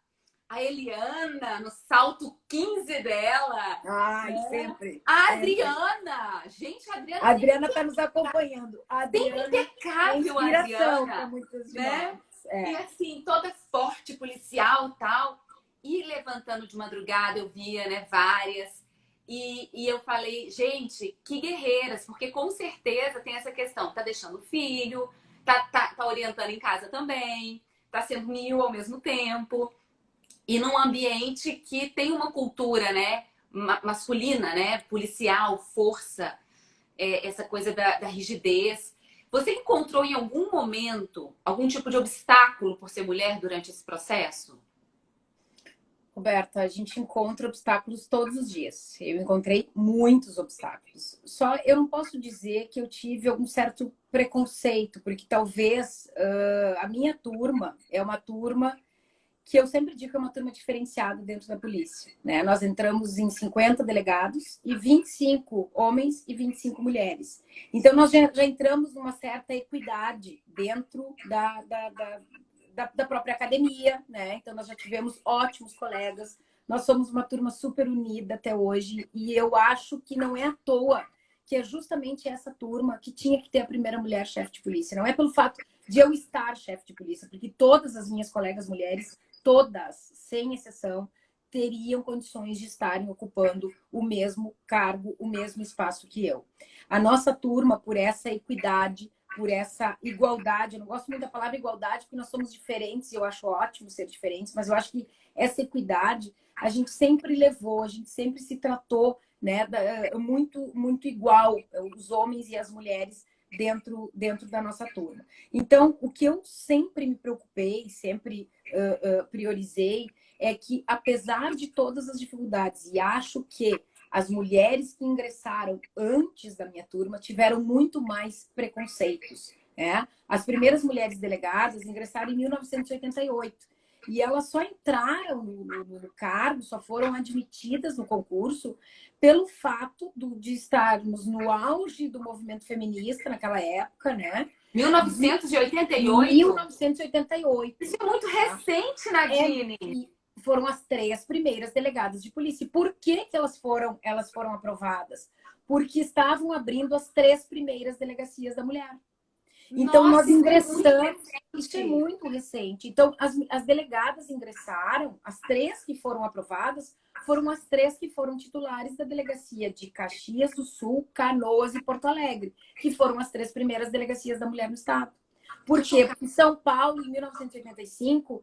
a Eliana, no salto 15 dela. Ai, sempre. A Adriana. Gente, a Adriana tá nos acompanhando. A Adriana impecável, é inspiração a Adriana. Para muitas de né? nós. E assim, toda forte, policial e tal. E levantando de madrugada, eu via, né, várias. E eu falei, gente, que guerreiras, porque com certeza tem essa questão. Tá deixando o filho, tá orientando em casa também, tá sendo mil ao mesmo tempo. E num ambiente que tem uma cultura, né, masculina, né, policial, força, essa coisa da rigidez. Você encontrou em algum momento algum tipo de obstáculo por ser mulher durante esse processo? Roberta, a gente encontra obstáculos todos os dias. Eu encontrei muitos obstáculos. Só eu não posso dizer que eu tive algum certo preconceito, porque talvez a minha turma é uma turma que eu sempre digo que é uma turma diferenciada dentro da polícia, né? Nós entramos em 50 delegados e 25 homens e 25 mulheres. Então, nós já entramos numa certa equidade dentro da própria academia, né? Então, nós já tivemos ótimos colegas. Nós somos uma turma super unida até hoje e eu acho que não é à toa que é justamente essa turma que tinha que ter a primeira mulher chefe de polícia. Não é pelo fato de eu estar chefe de polícia, porque todas as minhas colegas mulheres, todas, sem exceção, teriam condições de estarem ocupando o mesmo cargo, o mesmo espaço que eu. A nossa turma, por essa equidade, por essa igualdade, eu não gosto muito da palavra igualdade, porque nós somos diferentes, e eu acho ótimo ser diferentes, mas eu acho que essa equidade a gente sempre levou, a gente sempre se tratou, né, muito igual, os homens e as mulheres dentro da nossa turma. Então, o que eu sempre me preocupei, sempre priorizei, é que, apesar de todas as dificuldades, e acho que as mulheres que ingressaram antes da minha turma tiveram muito mais preconceitos, né? As primeiras mulheres delegadas ingressaram em 1988. E elas só entraram no cargo, só foram admitidas no concurso pelo fato de estarmos no auge do movimento feminista naquela época, né? 1988? 1988. Isso é muito Tá? recente, Nadine. E foram as 3 primeiras delegadas de polícia. Por que elas foram aprovadas? Porque estavam abrindo as 3 primeiras delegacias da mulher. Então, Nossa, nós ingressamos. isso Isso é muito recente. Então, as delegadas ingressaram, as 3 que foram aprovadas, foram as 3 que foram titulares da delegacia de Caxias do Sul, Canoas e Porto Alegre, que foram as 3 primeiras delegacias da mulher no estado. Por quê? Porque São Paulo, em 1985,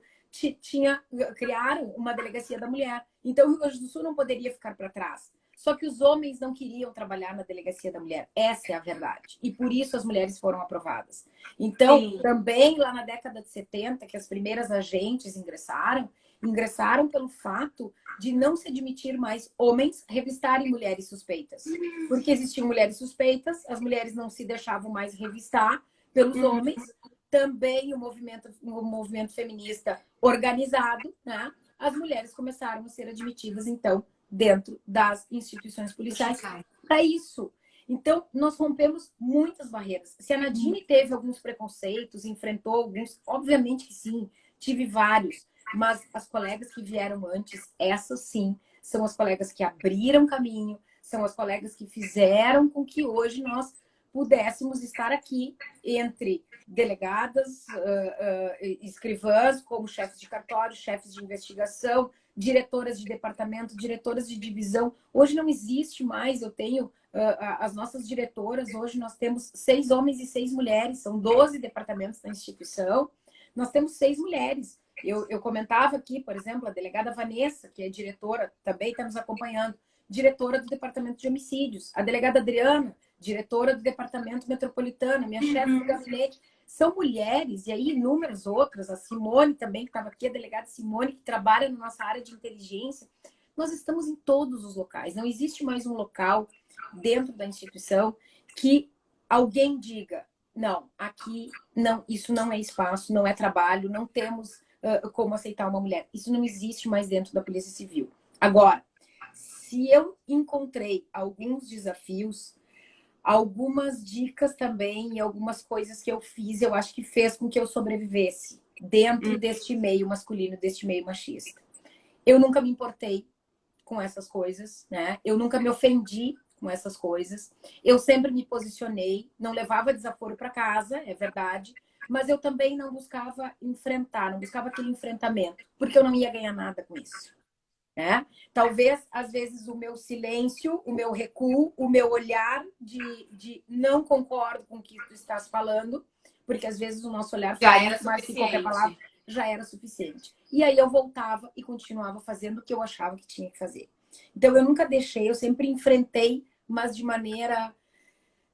criaram uma delegacia da mulher. Então, o Rio Grande do Sul não poderia ficar para trás. Só que os homens não queriam trabalhar na delegacia da mulher. Essa é a verdade. E por isso as mulheres foram aprovadas. Então, Sim. também lá na década de 70, que as primeiras agentes ingressaram pelo fato de não se admitir mais homens revistarem mulheres suspeitas. Porque existiam mulheres suspeitas, as mulheres não se deixavam mais revistar pelos homens. Também o movimento feminista organizado, né? As mulheres começaram a ser admitidas, então, dentro das instituições policiais para isso. Então, nós rompemos muitas barreiras. Se a Nadine teve alguns preconceitos, enfrentou alguns, obviamente que sim, tive vários, mas as colegas que vieram antes, essas sim, são as colegas que abriram caminho, são as colegas que fizeram com que hoje nós pudéssemos estar aqui entre delegadas, escrivãs, como chefes de cartório, chefes de investigação, diretoras de departamento, diretoras de divisão. Hoje não existe mais, eu tenho as nossas diretoras, hoje nós temos 6 homens e 6 mulheres, são 12 departamentos da instituição, nós temos 6 mulheres. Eu comentava aqui, por exemplo, a delegada Vanessa, que é diretora, também está nos acompanhando, diretora do departamento de homicídios, a delegada Adriana, diretora do departamento metropolitano, minha chefe do gabinete. São mulheres, e aí inúmeras outras, a Simone também, que estava aqui, a delegada Simone, que trabalha na nossa área de inteligência. Nós estamos em todos os locais. Não existe mais um local dentro da instituição que alguém diga, não, aqui não, isso não é espaço, não é trabalho, não temos como aceitar uma mulher. Isso não existe mais dentro da Polícia Civil. Agora, se eu encontrei alguns desafios, algumas dicas também e algumas coisas que eu fiz, eu acho que fez com que eu sobrevivesse dentro deste meio masculino, deste meio machista. Eu nunca me importei com essas coisas, né? Eu nunca me ofendi com essas coisas. Eu sempre me posicionei, não levava desaforo para casa, é verdade, mas eu também não buscava enfrentar, não buscava aquele enfrentamento, porque eu não ia ganhar nada com isso. Né? Talvez, às vezes, o meu silêncio, o meu recuo, o meu olhar de não concordo com o que tu estás falando, porque às vezes o nosso olhar Já fala era muito mais que qualquer suficiente. palavra, já era suficiente. E aí eu voltava e continuava fazendo o que eu achava que tinha que fazer. Então eu nunca deixei, eu sempre enfrentei, mas de maneira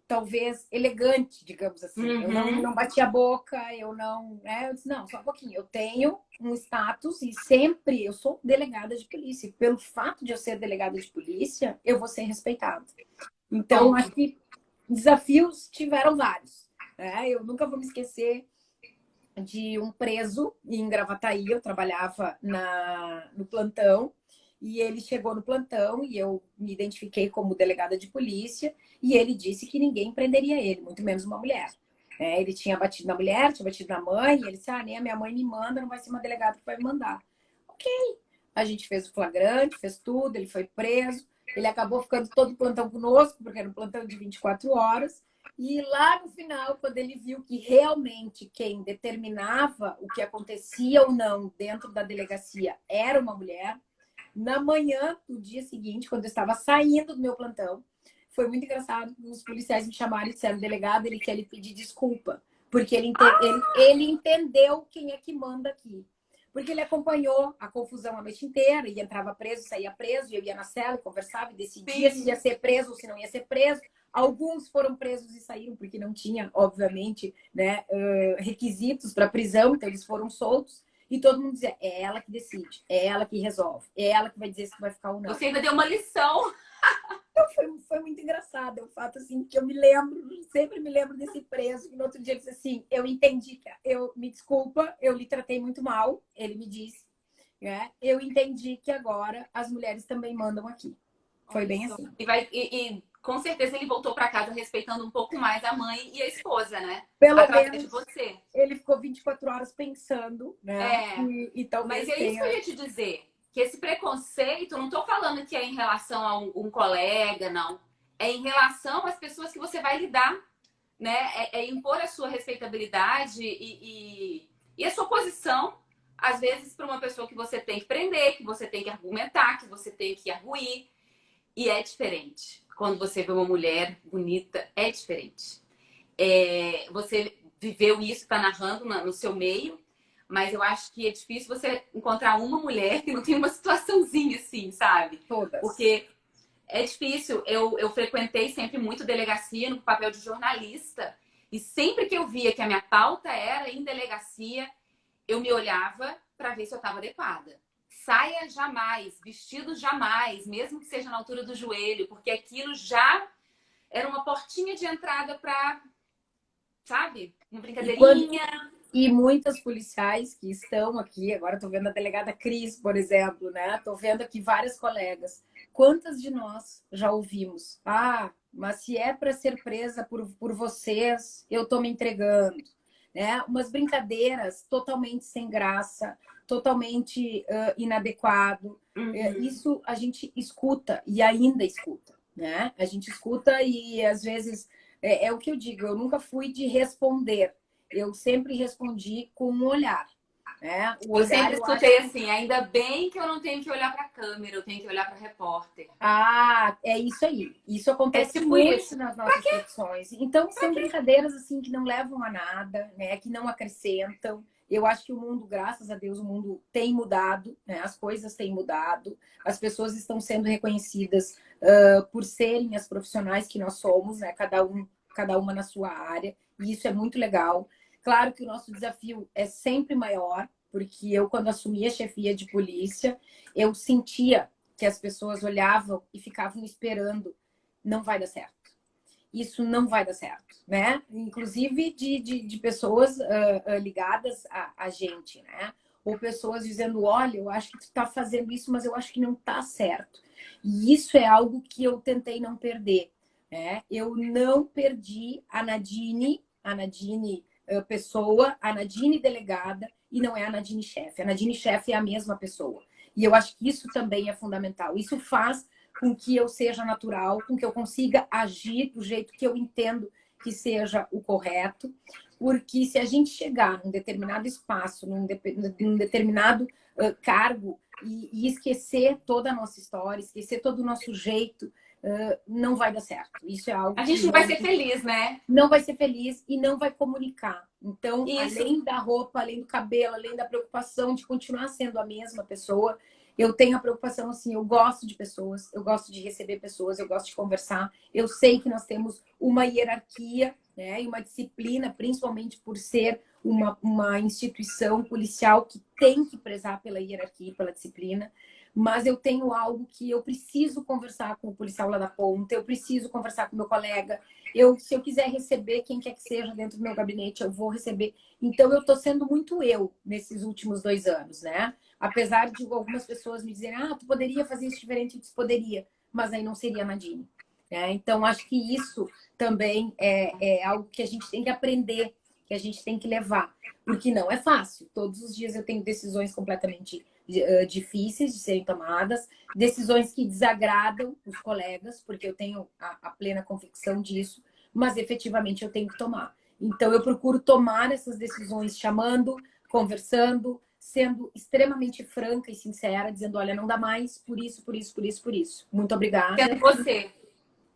talvez elegante, digamos assim. Eu Uhum. não bati a boca, eu não, né? Eu disse, não, só um pouquinho. Eu tenho um status e sempre eu sou delegada de polícia. Pelo fato de eu ser delegada de polícia, eu vou ser respeitada. Então, Ponto. acho que desafios tiveram vários, né? Eu nunca vou me esquecer de um preso em Gravataí. Eu trabalhava no plantão e ele chegou no plantão e eu me identifiquei como delegada de polícia e ele disse que ninguém prenderia ele, muito menos uma mulher. Ele tinha batido na mulher, tinha batido na mãe, e ele disse, nem a minha mãe me manda, não vai ser uma delegada que vai me mandar. Ok. A gente fez o flagrante, fez tudo, ele foi preso, ele acabou ficando todo o plantão conosco, porque era um plantão de 24 horas, e lá no final, quando ele viu que realmente quem determinava o que acontecia ou não dentro da delegacia era uma mulher, na manhã do dia seguinte, quando eu estava saindo do meu plantão, foi muito engraçado. Os policiais me chamaram e disseram, delegado, ele quer lhe pedir desculpa, porque ele entendeu quem é que manda aqui. Porque ele acompanhou a confusão a noite inteira e entrava preso, saía preso, e eu ia na cela, conversava e decidia se ia ser preso ou se não ia ser preso. Alguns foram presos e saíram porque não tinha, obviamente, né, requisitos para prisão, então eles foram soltos. E todo mundo dizia, é ela que decide, é ela que resolve, é ela que vai dizer se vai ficar ou não. Você ainda deu uma lição. Então foi muito engraçado. É um fato assim que eu me lembro, sempre me lembro desse preso. E no outro dia ele disse assim, eu entendi, me desculpa, eu lhe tratei muito mal, ele me disse, né? Eu entendi que agora as mulheres também mandam aqui. Foi bem assim. E com certeza ele voltou para casa respeitando um pouco mais a mãe e a esposa, né? Pelo Através de menos você. ele ficou 24 horas pensando, né? É. E Mas talvez é isso que eu tenha. ia te dizer. Que esse preconceito, não tô falando que é em relação a um colega, não. É em relação às pessoas que você vai lidar, né? É impor a sua respeitabilidade e a sua posição, às vezes, para uma pessoa que você tem que prender, que você tem que argumentar, que você tem que arguir. E é diferente. Quando você vê uma mulher bonita, é diferente. Você viveu isso, está narrando no seu meio, mas eu acho que é difícil você encontrar uma mulher que não tem uma situaçãozinha assim, sabe? Todas. Porque é difícil. Eu frequentei sempre muito delegacia no papel de jornalista, e sempre que eu via que a minha pauta era em delegacia, eu me olhava para ver se eu estava adequada. Saia jamais, vestido jamais, mesmo que seja na altura do joelho, porque aquilo já era uma portinha de entrada para, sabe, uma E quando brincadeirinha. E muitas policiais que estão aqui, agora estou vendo a delegada Cris, por exemplo, né? Estou vendo aqui várias colegas. Quantas de nós já ouvimos? Mas se é para ser presa por vocês, eu estou me entregando. Né? Umas brincadeiras totalmente sem graça, totalmente inadequado. Uhum. Isso a gente escuta e ainda escuta. Né? A gente escuta e às vezes é o que eu digo, eu nunca fui de responder. Eu sempre respondi com um olhar. Né? O Eu olhar, sempre eu acho escutei que. assim, ainda bem que eu não tenho que olhar para a câmera, eu tenho que olhar para repórter. É isso aí. Isso É acontece tipo muito isso. nas nossas profissões. Então, são brincadeiras assim que não levam a nada, né? Que não acrescentam. Eu acho que o mundo, graças a Deus, o mundo tem mudado, né? As coisas têm mudado, as pessoas estão sendo reconhecidas por serem as profissionais que nós somos, né? Cada uma na sua área, e isso é muito legal. Claro que o nosso desafio é sempre maior, porque eu, quando assumi a chefia de polícia, eu sentia que as pessoas olhavam e ficavam esperando, não vai dar certo. Isso não vai dar certo, né? Inclusive de pessoas ligadas a gente, né? Ou pessoas dizendo, olha, eu acho que tu está fazendo isso, mas eu acho que não está certo. E isso é algo que eu tentei não perder, né? Eu não perdi a Nadine pessoa, a Nadine delegada, e não é a Nadine chefe. A Nadine chefe é a mesma pessoa. E eu acho que isso também é fundamental. Isso faz com que eu seja natural, com que eu consiga agir do jeito que eu entendo que seja o correto. Porque se a gente chegar num determinado espaço, num determinado cargo e esquecer toda a nossa história, esquecer todo o nosso jeito, não vai dar certo. Isso é algo A que gente não vai ser realmente feliz, né? não vai ser feliz e não vai comunicar. Então, Isso. além da roupa, além do cabelo, além da preocupação de continuar sendo a mesma pessoa, Eu tenho a preocupação, assim, eu gosto de pessoas, eu gosto de receber pessoas, eu gosto de conversar. Eu sei que nós temos uma hierarquia, né, e uma disciplina, principalmente por ser uma instituição policial que tem que prezar pela hierarquia e pela disciplina. Mas eu tenho algo que eu preciso conversar com o policial lá da ponta, eu preciso conversar com o meu colega. Se eu quiser receber quem quer que seja dentro do meu gabinete, eu vou receber. Então, eu estou sendo muito eu nesses últimos 2 anos, né? Apesar de algumas pessoas me dizerem, tu poderia fazer isso diferente, eu disse, poderia, mas aí não seria a Nadine. Né? Então, acho que isso também é algo que a gente tem que aprender, que a gente tem que levar, porque não é fácil. Todos os dias eu tenho decisões completamente difíceis de serem tomadas, decisões que desagradam os colegas, porque eu tenho a plena convicção disso, mas efetivamente eu tenho que tomar. Então, eu procuro tomar essas decisões chamando, conversando, sendo extremamente franca e sincera, dizendo, olha, não dá mais, por isso, por isso, por isso, por isso. Muito obrigada. Sendo você.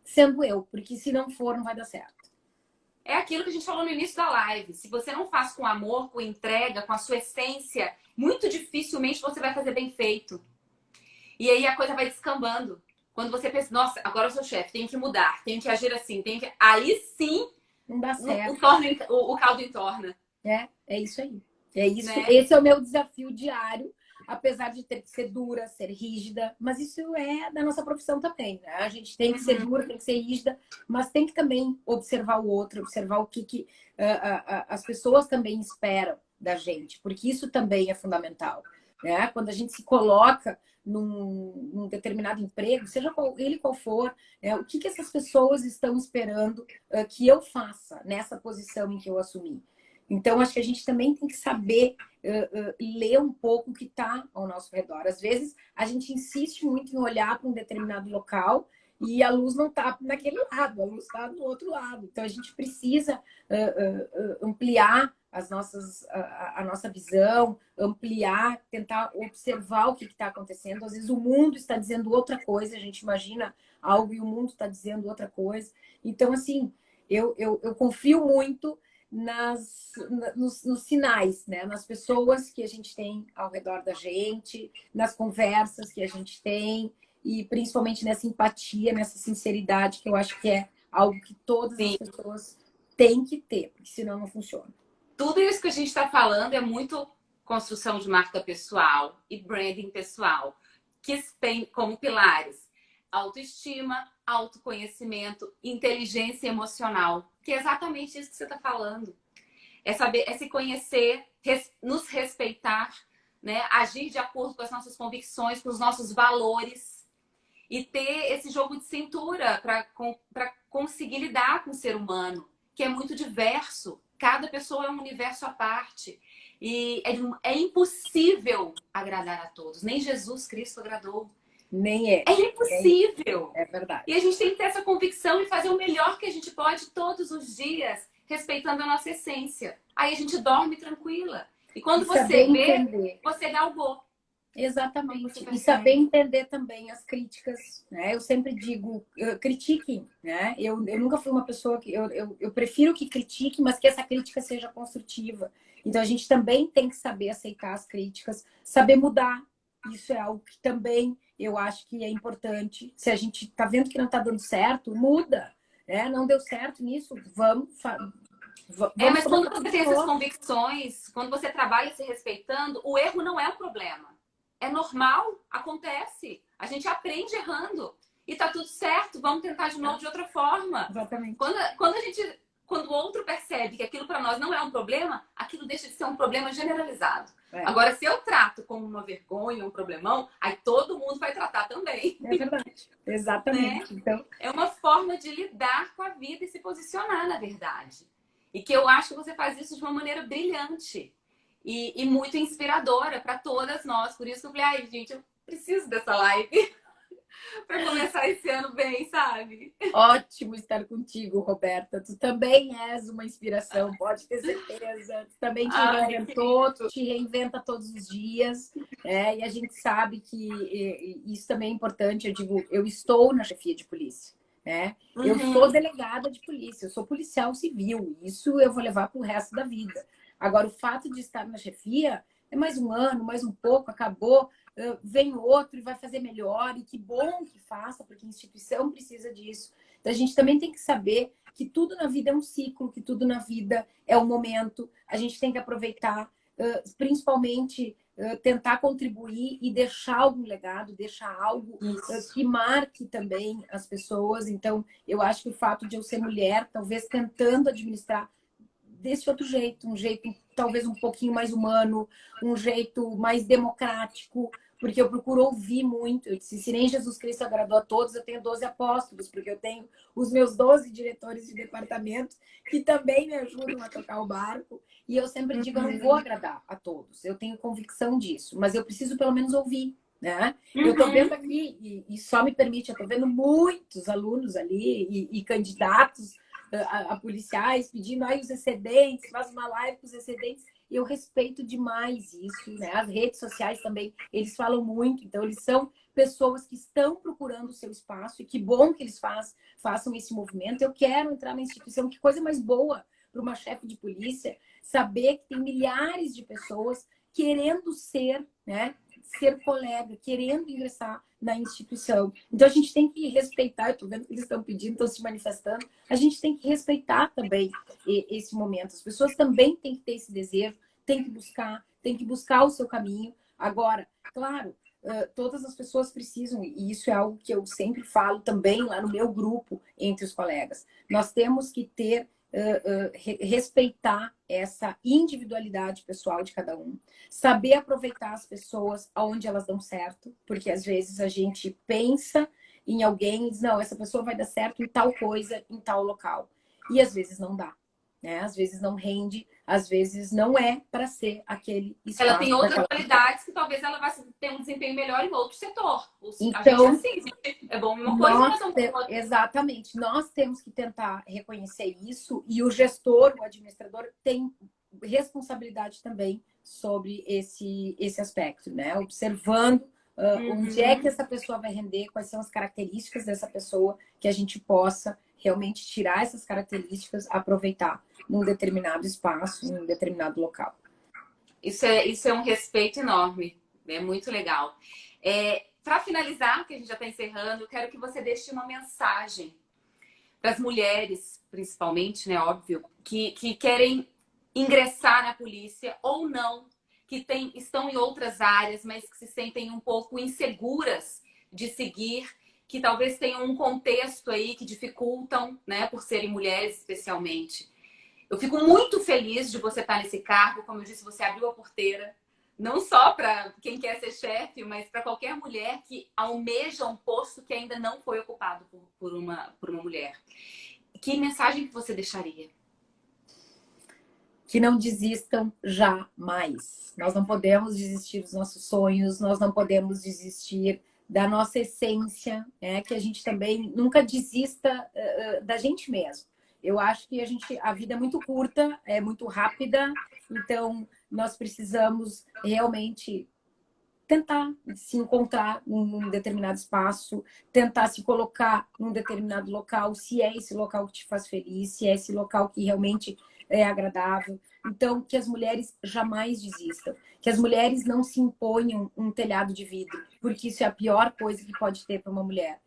Sendo eu, porque se não for, não vai dar certo. É aquilo que a gente falou no início da live. Se você não faz com amor, com entrega, com a sua essência, muito dificilmente você vai fazer bem feito. E aí a coisa vai descambando. Quando você pensa, nossa, agora eu sou chefe, tenho que mudar, tenho que agir assim, tenho que... Aí sim, não dá certo. O caldo entorna. É isso aí. É isso. Né? Esse é o meu desafio diário, apesar de ter que ser dura, ser rígida, mas isso é da nossa profissão também, né? A gente tem que ser dura, tem que ser rígida, mas tem que também observar o outro, observar o que as pessoas também esperam da gente, porque isso também é fundamental, né? Quando a gente se coloca num determinado emprego, seja qual for, o que essas pessoas estão esperando que eu faça nessa posição em que eu assumi. Então, acho que a gente também tem que saber ler um pouco o que está ao nosso redor. Às vezes, a gente insiste muito em olhar para um determinado local e a luz não está naquele lado, a luz está do outro lado. Então, a gente precisa ampliar a nossa visão, ampliar, tentar observar o que está acontecendo. Às vezes, o mundo está dizendo outra coisa, a gente imagina algo e o mundo está dizendo outra coisa. Então, assim, eu confio muito nos sinais, né? Nas pessoas que a gente tem ao redor da gente, nas conversas que a gente tem e principalmente nessa empatia, nessa sinceridade, que eu acho que é algo que todas as pessoas têm que ter, porque senão não funciona. Tudo isso que a gente está falando é muito construção de marca pessoal e branding pessoal, que tem como pilares autoestima, autoconhecimento, inteligência emocional, que é exatamente isso que você está falando. É saber, é se conhecer, nos respeitar, né? Agir de acordo com as nossas convicções, com os nossos valores e ter esse jogo de cintura para conseguir lidar com o ser humano, que é muito diverso. Cada pessoa é um universo à parte e é impossível agradar a todos. Nem Jesus Cristo agradou. Nem é. É impossível. É verdade. E a gente tem que ter essa convicção e fazer o melhor que a gente pode todos os dias, respeitando a nossa essência. Aí a gente dorme tranquila. E quando você vê, você galgou. Exatamente. E saber entender também as críticas, né? Eu sempre digo, critiquem, né? Eu nunca fui uma pessoa que... Eu prefiro que critique, mas que essa crítica seja construtiva. Então, a gente também tem que saber aceitar as críticas, saber mudar. Isso é algo que também eu acho que é importante. Se a gente tá vendo que não tá dando certo, muda. Não deu certo nisso, vamos mas quando você tem essas convicções, quando você trabalha se respeitando, o erro não é o problema. É normal, acontece. A gente aprende errando. E tá tudo certo, vamos tentar de novo de outra forma. Exatamente. Quando o outro percebe que aquilo para nós não é um problema, aquilo deixa de ser um problema generalizado. Agora, se eu trato como uma vergonha, um problemão, aí todo mundo vai tratar também. É verdade. Exatamente. Né? Então... É uma forma de lidar com a vida e se posicionar, na verdade. E que eu acho que você faz isso de uma maneira brilhante. E muito inspiradora para todas nós. Por isso que eu falei, ai, gente, eu preciso dessa live para começar esse ano bem, sabe? Ótimo estar contigo, Roberta. Tu também és uma inspiração, pode ter certeza. Tu também te reinventou, tu te reinventa todos os dias. E a gente sabe que isso também é importante. Eu digo, eu estou na chefia de polícia. Eu sou delegada de polícia, eu sou policial civil. Isso eu vou levar para o resto da vida. Agora, o fato de estar na chefia é mais um ano, mais um pouco, acabou. vem outro e vai fazer melhor, e que bom que faça, porque a instituição precisa disso. Então, a gente também tem que saber que tudo na vida é um ciclo, que tudo na vida é um momento. A gente tem que aproveitar, principalmente tentar contribuir e deixar algum legado, deixar algo que marque também as pessoas. Então, eu acho que o fato de eu ser mulher, talvez tentando administrar desse outro jeito, um jeito talvez um pouquinho mais humano, um jeito mais democrático, porque eu procuro ouvir muito. Eu disse, se nem Jesus Cristo agradou a todos, eu tenho 12 apóstolos, porque eu tenho os meus 12 diretores de departamento que também me ajudam a tocar o barco. E eu sempre digo, eu não vou agradar a todos, eu tenho convicção disso, mas eu preciso pelo menos ouvir, né? Eu tô vendo aqui, e só me permite, eu tô vendo muitos alunos ali e candidatos a policiais pedindo aí os excedentes, faz uma live com os excedentes. Eu respeito demais isso, né? As redes sociais também, eles falam muito, então eles são pessoas que estão procurando o seu espaço, e que bom que eles façam esse movimento. Eu quero entrar na instituição, que coisa mais boa para uma chefe de polícia saber que tem milhares de pessoas querendo ser, né? Ser colega, querendo ingressar na instituição. Então, a gente tem que respeitar, eu estou vendo que eles estão pedindo, estão se manifestando, a gente tem que respeitar também esse momento. As pessoas também têm que ter esse desejo, têm que buscar o seu caminho. Agora, claro, todas as pessoas precisam, e isso é algo que eu sempre falo também lá no meu grupo, entre os colegas, nós temos que ter respeitar essa individualidade pessoal de cada um, saber aproveitar as pessoas aonde elas dão certo, porque às vezes a gente pensa em alguém e diz, não, essa pessoa vai dar certo em tal coisa, em tal local. E às vezes não dá, né? Às vezes não rende, às vezes não é para ser aquele espaço. Ela tem outras qualidades que talvez ela vá ter um desempenho melhor em outro setor. Então, a gente é assim, é bom uma coisa, mas não é outra. Exatamente. Nós temos que tentar reconhecer isso, e o gestor, o administrador, tem responsabilidade também sobre esse aspecto, né? Observando onde é que essa pessoa vai render, quais são as características dessa pessoa, que a gente possa realmente tirar essas características, aproveitar num determinado espaço, num determinado local. Isso é um respeito enorme, é muito legal. Para finalizar, que a gente já está encerrando, eu quero que você deixe uma mensagem para as mulheres, principalmente, né, óbvio, que querem ingressar na polícia ou não, que estão em outras áreas, mas que se sentem um pouco inseguras de seguir, que talvez tenham um contexto aí que dificultam, né, por serem mulheres especialmente. Eu fico muito feliz de você estar nesse cargo. Como eu disse, você abriu a porteira, não só para quem quer ser chefe, mas para qualquer mulher que almeja um posto que ainda não foi ocupado por uma mulher. Que mensagem que você deixaria? Que não desistam jamais. Nós não podemos desistir dos nossos sonhos, nós não podemos desistir da nossa essência, né? Que a gente também nunca desista da gente mesmo. Eu acho que a vida é muito curta, é muito rápida, então nós precisamos realmente tentar se encontrar num determinado espaço, tentar se colocar num determinado local, se é esse local que te faz feliz, se é esse local que realmente é agradável. Então, que as mulheres jamais desistam, que as mulheres não se imponham um telhado de vidro, porque isso é a pior coisa que pode ter para uma mulher.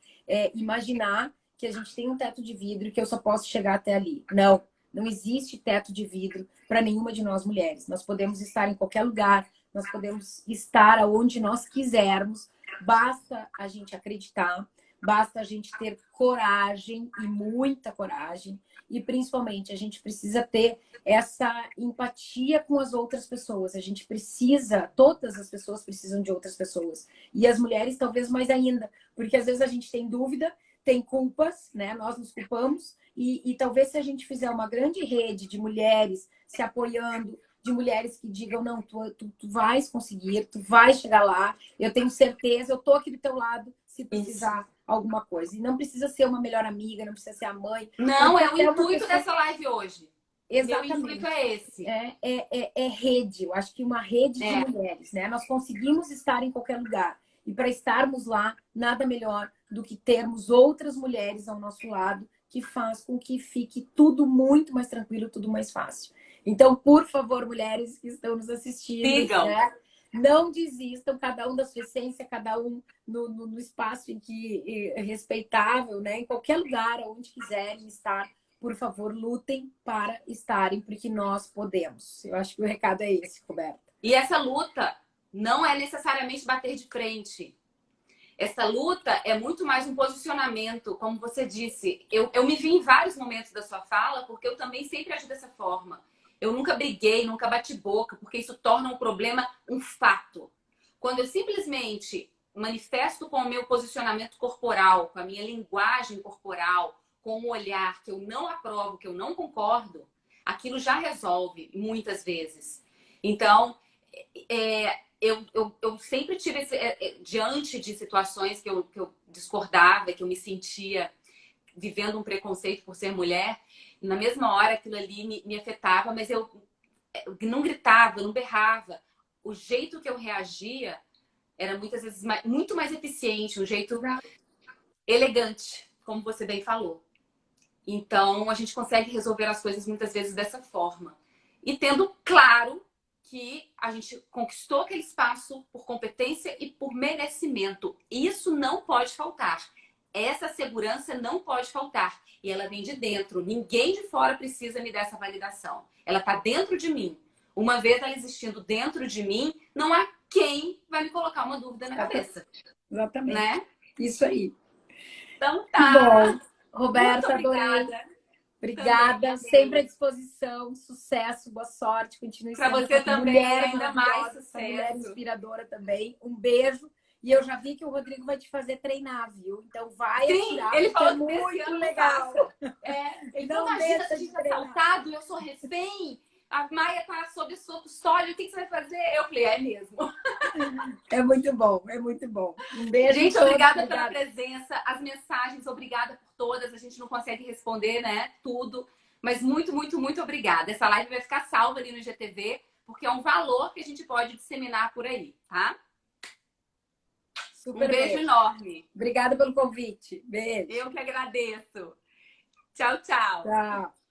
Imaginar que a gente tem um teto de vidro e que eu só posso chegar até ali. Não, não existe teto de vidro para nenhuma de nós mulheres. Nós podemos estar em qualquer lugar, nós podemos estar aonde nós quisermos, basta a gente acreditar, basta a gente ter coragem, e muita coragem, e principalmente a gente precisa ter essa empatia com as outras pessoas. A gente precisa, todas as pessoas precisam de outras pessoas, e as mulheres talvez mais ainda, porque às vezes a gente tem dúvida, tem culpas, né? Nós nos culpamos, e talvez se a gente fizer uma grande rede de mulheres se apoiando, de mulheres que digam, não, tu vais conseguir, tu vais chegar lá, eu tenho certeza, eu tô aqui do teu lado se precisar alguma coisa. E não precisa ser uma melhor amiga, não precisa ser a mãe. Não, é o intuito dessa live hoje. Exatamente. Meu intuito é esse. É rede, eu acho que uma rede de mulheres, né? Nós conseguimos estar em qualquer lugar. E para estarmos lá, nada melhor do que termos outras mulheres ao nosso lado, que faz com que fique tudo muito mais tranquilo, tudo mais fácil. Então, por favor, mulheres que estão nos assistindo, sigam. Né? Não desistam, cada um da sua essência, cada um no espaço em que é respeitável, né? Em qualquer lugar, onde quiserem estar, por favor, lutem para estarem, porque nós podemos. Eu acho que o recado é esse, Roberta. E essa luta não é necessariamente bater de frente. Essa luta é muito mais um posicionamento, como você disse. Eu me vi em vários momentos da sua fala, porque eu também sempre ajo dessa forma. Eu nunca briguei, nunca bati boca, porque isso torna um problema um fato. Quando eu simplesmente manifesto com o meu posicionamento corporal, com a minha linguagem corporal, com um olhar que eu não aprovo, que eu não concordo, aquilo já resolve muitas vezes. Então, eu sempre tive, diante de situações que eu discordava, que eu me sentia vivendo um preconceito por ser mulher, na mesma hora aquilo ali me afetava, mas eu não gritava, eu não berrava. O jeito que eu reagia era muitas vezes muito mais eficiente, um jeito elegante, como você bem falou. Então, a gente consegue resolver as coisas muitas vezes dessa forma. E tendo claro que a gente conquistou aquele espaço por competência e por merecimento. Isso não pode faltar. Essa segurança não pode faltar. E ela vem de dentro. Ninguém de fora precisa me dar essa validação. Ela está dentro de mim. Uma vez ela existindo dentro de mim, não há quem vai me colocar uma dúvida na cabeça. Exatamente. Né? Isso aí. Então tá. Bom, Roberta, muito obrigada. Adorei. Obrigada, sempre à disposição, sucesso, boa sorte, continue para sendo você também, mulher ainda mais maravilhosa, sucesso. mulher inspiradora também. Um beijo. E eu já vi que o Rodrigo vai te fazer treinar, viu? Então vai atirar, ele falou é que muito legal. Ele não não imagina se a deixa de gente tá treinar. assaltado, eu sou refém, a Maia tá sob sua custódia, o que você vai fazer? Eu falei, é mesmo. É muito bom, é muito bom. Um beijo. Gente, obrigada pela presença, as mensagens, obrigada por todas. A gente não consegue responder, né, tudo, mas muito, muito, muito obrigada. Essa live vai ficar salva ali no IGTV, porque é um valor que a gente pode disseminar por aí, tá? Super um beijo enorme. Obrigada pelo convite. Beijo. Eu que agradeço. Tchau, tchau. Tchau.